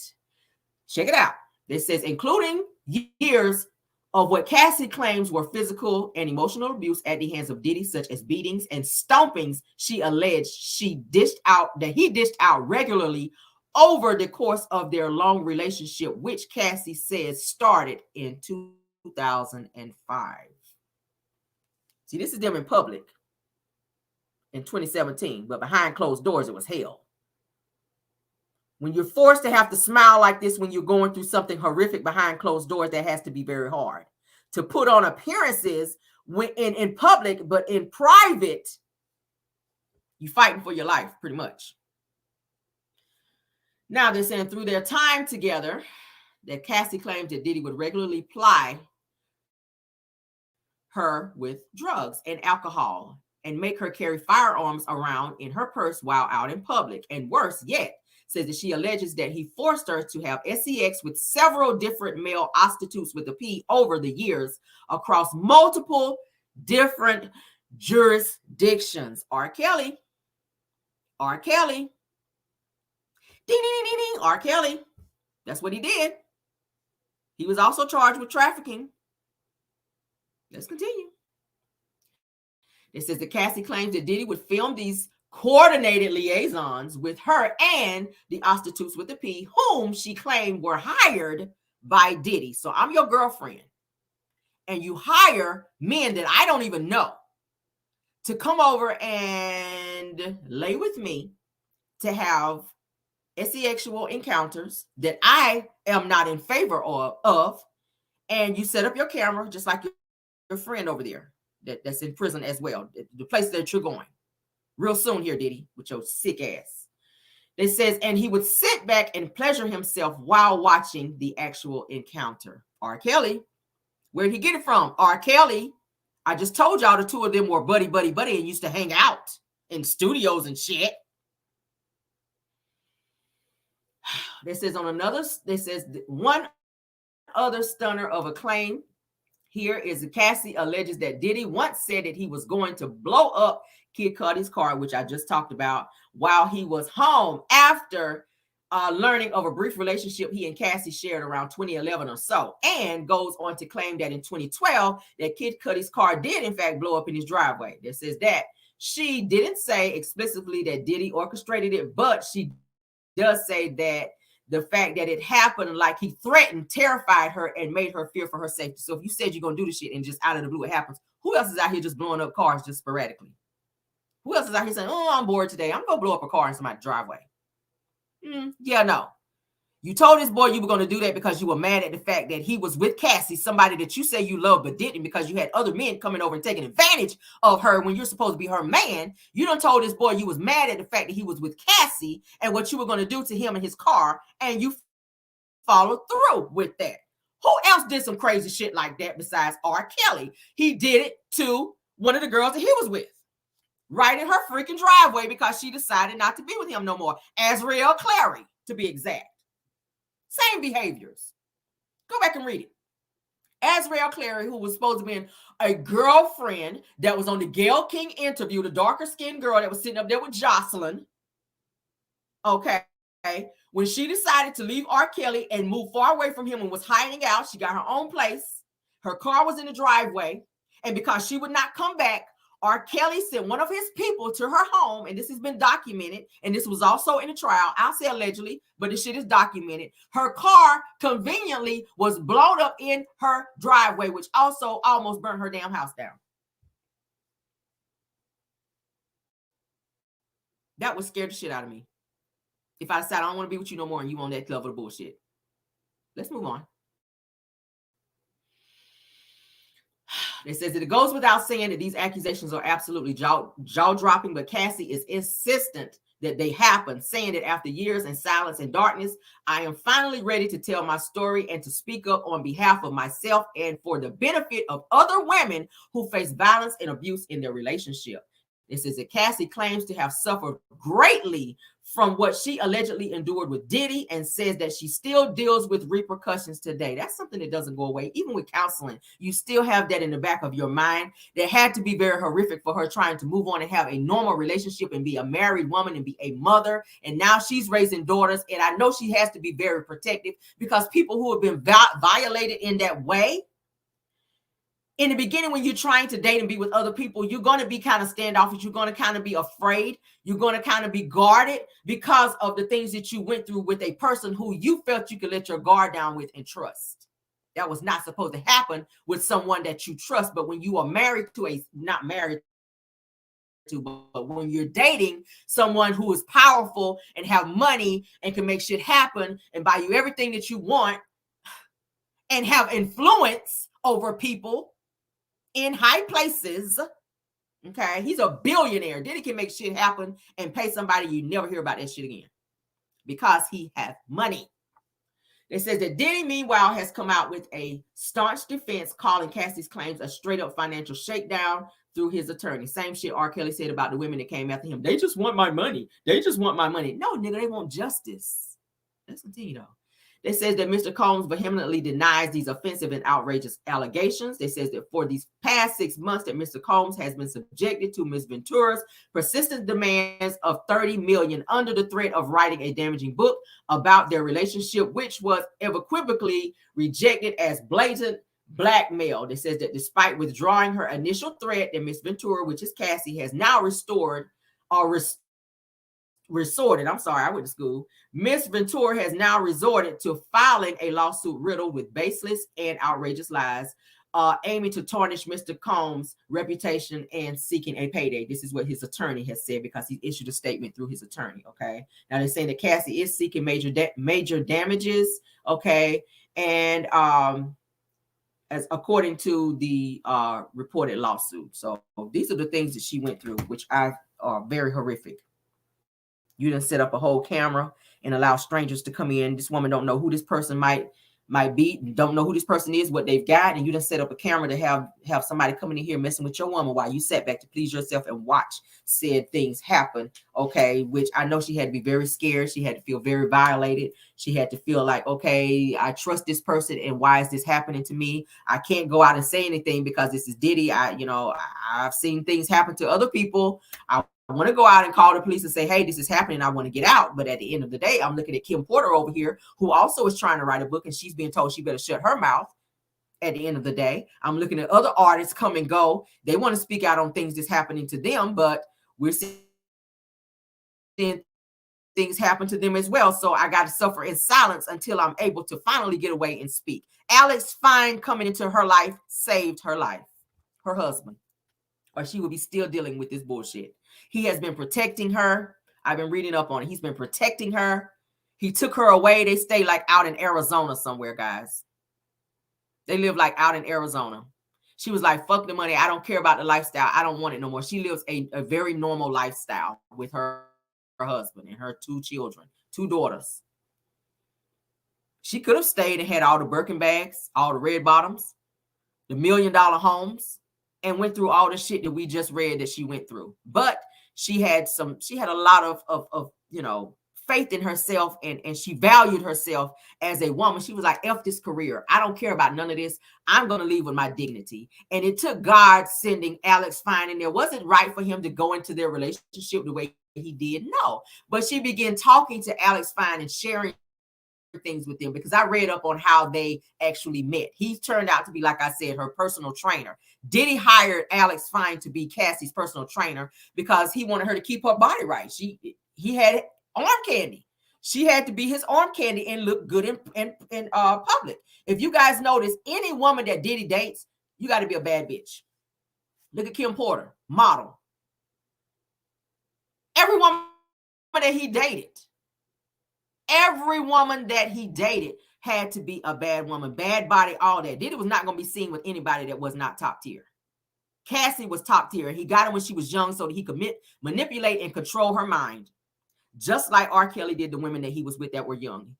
Check it out. It says, including years of what Cassie claims were physical and emotional abuse at the hands of Diddy, such as beatings and stompings she alleged he dished out regularly over the course of their long relationship, which Cassie says started in 2005. See, this is them in public in 2017, but behind closed doors, it was hell. When you're forced to have to smile like this when you're going through something horrific behind closed doors, that has to be very hard. To put on appearances when in public, but in private, you're fighting for your life, pretty much. Now they're saying through their time together that Cassie claims that Diddy would regularly ply her with drugs and alcohol and make her carry firearms around in her purse while out in public. And worse yet, says that she alleges that he forced her to have sex with several different male prostitutes with a P over the years across multiple different jurisdictions. R. Kelly. Ding, ding, ding, ding. R. Kelly. That's what he did. He was also charged with trafficking. Let's continue. It says that Cassie claims that Diddy would film these coordinated liaisons with her and the prostitutes with the P, whom she claimed were hired by Diddy. So I'm your girlfriend, and you hire men that I don't even know to come over and lay with me, to have sexual encounters that I am not in favor of, and you set up your camera just like your friend over there that's in prison as well, the place that you're going real soon here, Diddy, with your sick ass. It says, and he would sit back and pleasure himself while watching the actual encounter. R. Kelly, where'd he get it from? R. Kelly, I just told y'all the two of them were buddy, and used to hang out in studios and shit. This is on another, this says one other stunner of acclaim here is Cassie alleges that Diddy once said that he was going to blow up Kid Cudi's car, which I just talked about, while he was home after learning of a brief relationship he and Cassie shared around 2011 or so, and goes on to claim that in 2012 that Kid Cudi's car did in fact blow up in his driveway. That says that she didn't say explicitly that Diddy orchestrated it, but she does say that the fact that it happened like he threatened terrified her and made her fear for her safety. So if you said you're going to do this shit and just out of the blue it happens, who else is out here just blowing up cars just sporadically? Who else is out here saying, oh, I'm bored today, I'm going to blow up a car in somebody's driveway? Yeah, no. You told this boy you were going to do that because you were mad at the fact that he was with Cassie, somebody that you say you love but didn't, because you had other men coming over and taking advantage of her when you're supposed to be her man. You done told this boy you was mad at the fact that he was with Cassie and what you were going to do to him in his car, and you followed through with that. Who else did some crazy shit like that besides R. Kelly? He did it to one of the girls that he was with, right in her freaking driveway, because she decided not to be with him no more. Azriel Clary, to be exact. Same behaviors. Go back and read it. Azriel Clary, who was supposed to be a girlfriend that was on the Gayle King interview, the darker skinned girl that was sitting up there with Jocelyn. Okay. When she decided to leave R. Kelly and move far away from him and was hiding out, she got her own place. Her car was in the driveway. And because she would not come back, R. Kelly sent one of his people to her home, and this has been documented, and this was also in the trial. I'll say allegedly, but this shit is documented. Her car conveniently was blown up in her driveway, which also almost burned her damn house down. That would scare the shit out of me. If I decide I don't want to be with you no more and you on that level of bullshit. Let's move on. It says that it goes without saying that these accusations are absolutely jaw-dropping, but Cassie is insistent that they happen, saying that after years in silence and darkness, I am finally ready to tell my story and to speak up on behalf of myself and for the benefit of other women who face violence and abuse in their relationship. It says that Cassie claims to have suffered greatly from what she allegedly endured with Diddy, and says that she still deals with repercussions today. That's something that doesn't go away. Even with counseling, you still have that in the back of your mind. That had to be very horrific for her, trying to move on and have a normal relationship and be a married woman and be a mother. And now she's raising daughters. And I know she has to be very protective, because people who have been violated in that way, in the beginning, when you're trying to date and be with other people, you're going to be kind of standoffish. You're going to kind of be afraid. You're going to kind of be guarded because of the things that you went through with a person who you felt you could let your guard down with and trust. That was not supposed to happen with someone that you trust. But when you are married to not married to, but when you're dating someone who is powerful and have money and can make shit happen and buy you everything that you want and have influence over people in high places, okay, he's a billionaire. Diddy can make shit happen and pay somebody, you never hear about that shit again, because he has money. It says that Diddy, meanwhile, has come out with a staunch defense, calling Cassie's claims a straight up financial shakedown through his attorney. Same shit R. Kelly said about the women that came after him. They just want my money. They just want my money. No, nigga, they want justice. Let's continue though. It says that Mr. Combs vehemently denies these offensive and outrageous allegations. It says that for these past 6 months that Mr. Combs has been subjected to Ms. Ventura's persistent demands of $30 million under the threat of writing a damaging book about their relationship, which was unequivocally rejected as blatant blackmail. It says that despite withdrawing her initial threat, that Ms. Ventura, which is Cassie, has now restored resorted. I'm sorry, I went to school. Miss Ventura has now resorted to filing a lawsuit riddled with baseless and outrageous lies, aiming to tarnish Mr. Combs' reputation and seeking a payday. This is what his attorney has said because he issued a statement through his attorney. Okay, now they're saying that Cassie is seeking major damages. Okay, and as according to the reported lawsuit. So these are the things that she went through, which are very horrific. You didn't set up a whole camera and allow strangers to come in. This woman don't know who this person might be, don't know who this person is, what they've got, and you didn't set up a camera to have somebody coming in here messing with your woman while you sat back to please yourself and watch said things happen. Okay, which I know she had to be very scared. She had to feel very violated. She had to feel like, okay, I trust this person, and why is this happening to me? I can't go out and say anything because this is Diddy. I've seen things happen to other people. I want to go out and call the police and say, hey, this is happening. I want to get out. But at the end of the day, I'm looking at Kim Porter over here, who also is trying to write a book, and she's being told she better shut her mouth. At the end of the day, I'm looking at other artists come and go. They want to speak out on things that's happening to them, but we're seeing things happen to them as well. So I got to suffer in silence until I'm able to finally get away and speak. Alex Fine coming into her life saved her life, her husband, or she would be still dealing with this bullshit. He has been protecting her. I've been reading up on it. He's been protecting her. He took her away. They stay like out in Arizona somewhere, guys. They live like out in Arizona. She was like, fuck the money. I don't care about the lifestyle. I don't want it no more. She lives a very normal lifestyle with her husband and her 2 children, 2 daughters. She could have stayed and had all the Birkin bags, all the red bottoms, the $1 million homes, and went through all the shit that we just read that she went through. But she had a lot of faith in herself, and she valued herself as a woman. She was like, F this career. I don't care about none of this. I'm going to leave with my dignity. And it took God sending Alex Fine in there. Was it right for him to go into their relationship the way he did? No. But she began talking to Alex Fine and sharing things with them, because I read up on how they actually met. He turned out to be, like I said, her personal trainer. Diddy hired Alex Fine to be Cassie's personal trainer because he wanted her to keep her body right. He had arm candy. She had to be his arm candy and look good in public. If you guys notice, any woman that Diddy dates, you got to be a bad bitch. Look at Kim Porter, model. Every woman that he dated, every woman that he dated had to be a bad woman, bad body, all that. Diddy was not going to be seen with anybody that was not top tier. Cassie was top tier. He got her when she was young so that he could manipulate and control her mind. Just like R. Kelly did the women that he was with that were young.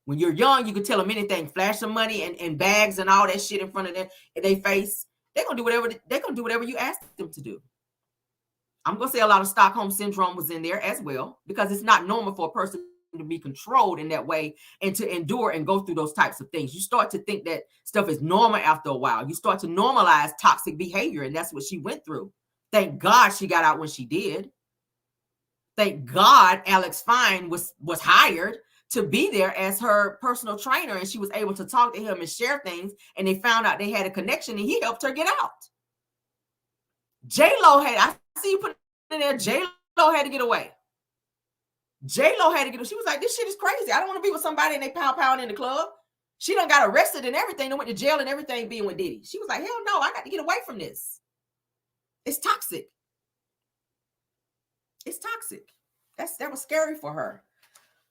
When you're young, you can tell them anything, flash some money and bags and all that shit in front of their face. They're going to do whatever you ask them to do. I'm going to say a lot of Stockholm Syndrome was in there as well, because it's not normal for a person to be controlled in that way and to endure and go through those types of things. You start to think that stuff is normal after a while. You start to normalize toxic behavior, and that's what she went through. Thank God she got out when she did. Thank God Alex Fine was hired to be there as her personal trainer, and she was able to talk to him and share things, and they found out they had a connection, and he helped her get out. J-Lo I see you put in there, J-Lo had to get away. J-Lo had to get away. She was like, this shit is crazy. I don't want to be with somebody and they pound in the club. She done got arrested and everything and went to jail and everything being with Diddy. She was like, hell no, I got to get away from this. It's toxic. It's toxic. That was scary for her.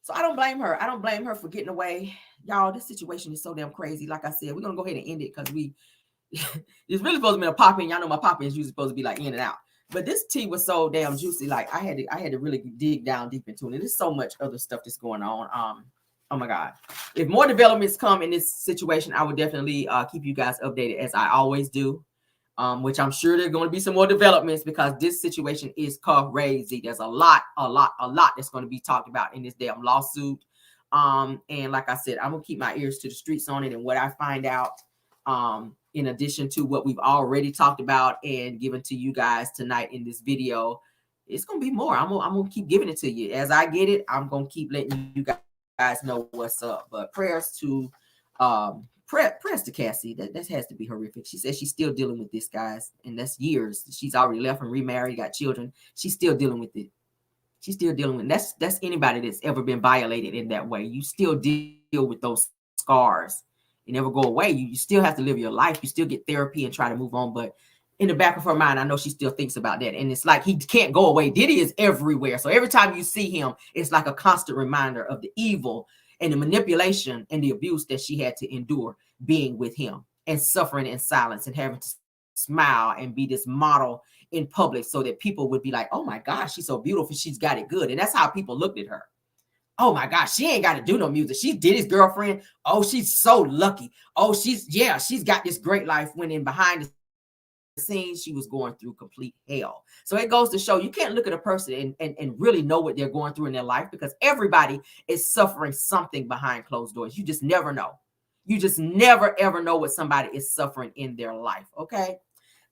So I don't blame her. I don't blame her for getting away. Y'all, this situation is so damn crazy. Like I said, we're going to go ahead and end it because it's really supposed to be a popping. Y'all know my popping is usually supposed to be like in and out. But this tea was so damn juicy. Like I had to really dig down deep into it. There's so much other stuff that's going on. Oh my God. If more developments come in this situation, I would definitely keep you guys updated as I always do. Which I'm sure there's going to be some more developments because this situation is crazy. There's a lot that's going to be talked about in this damn lawsuit. And like I said, I'm going to keep my ears to the streets on it and what I find out. In addition to what we've already talked about and given to you guys tonight in this video, it's going to be more. I'm going to keep giving it to you. As I get it, I'm going to keep letting you guys know what's up. But prayers to press to Cassie. That has to be horrific. She says she's still dealing with this, guys, and that's years. She's already left and remarried, got children. She's still dealing with it. She's still dealing with that's anybody that's ever been violated in that way. You still deal with those scars. You never go away. You still have to live your life. You still get therapy and try to move on. But in the back of her mind, I know she still thinks about that. And it's like he can't go away. Diddy is everywhere. So every time you see him, it's like a constant reminder of the evil and the manipulation and the abuse that she had to endure being with him and suffering in silence and having to smile and be this model in public so that people would be like, oh my gosh, she's so beautiful. She's got it good. And that's how people looked at her. Oh my gosh, she ain't got to do no music. She's Diddy's girlfriend. Oh, she's so lucky. Oh, she's got this great life. When in behind the scenes, she was going through complete hell. So it goes to show you can't look at a person and really know what they're going through in their life, because everybody is suffering something behind closed doors. You just never know. You just never, ever know what somebody is suffering in their life. Okay.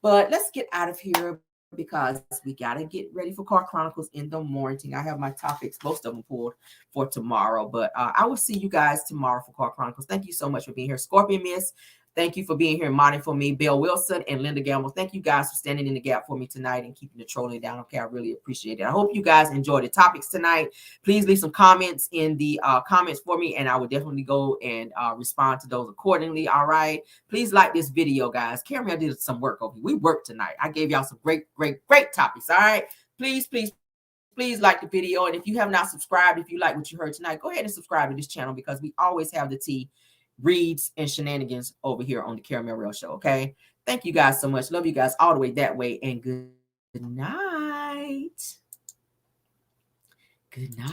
But let's get out of here because we got to get ready for Car Chronicles in the morning. I have my topics, most of them pulled for tomorrow, but I will see you guys tomorrow for Car Chronicles. Thank you so much for being here. Scorpion Miss, thank you for being here and modding for me. Bill Wilson and Linda Gamble, thank you guys for standing in the gap for me tonight and keeping the trolling down. Okay, I really appreciate it. I hope you guys enjoyed the topics tonight. Please leave some comments in the comments for me, and I will definitely go and respond to those accordingly. All right. Please like this video, guys. Cameron did some work over here. We worked tonight. I gave y'all some great topics. All right. Please like the video. And if you have not subscribed, if you like what you heard tonight, go ahead and subscribe to this channel, because we always have the tea, reads, and shenanigans over here on the Caramel Real Show. Okay. Thank you guys so much. Love you guys all the way that way. And good night. Good night.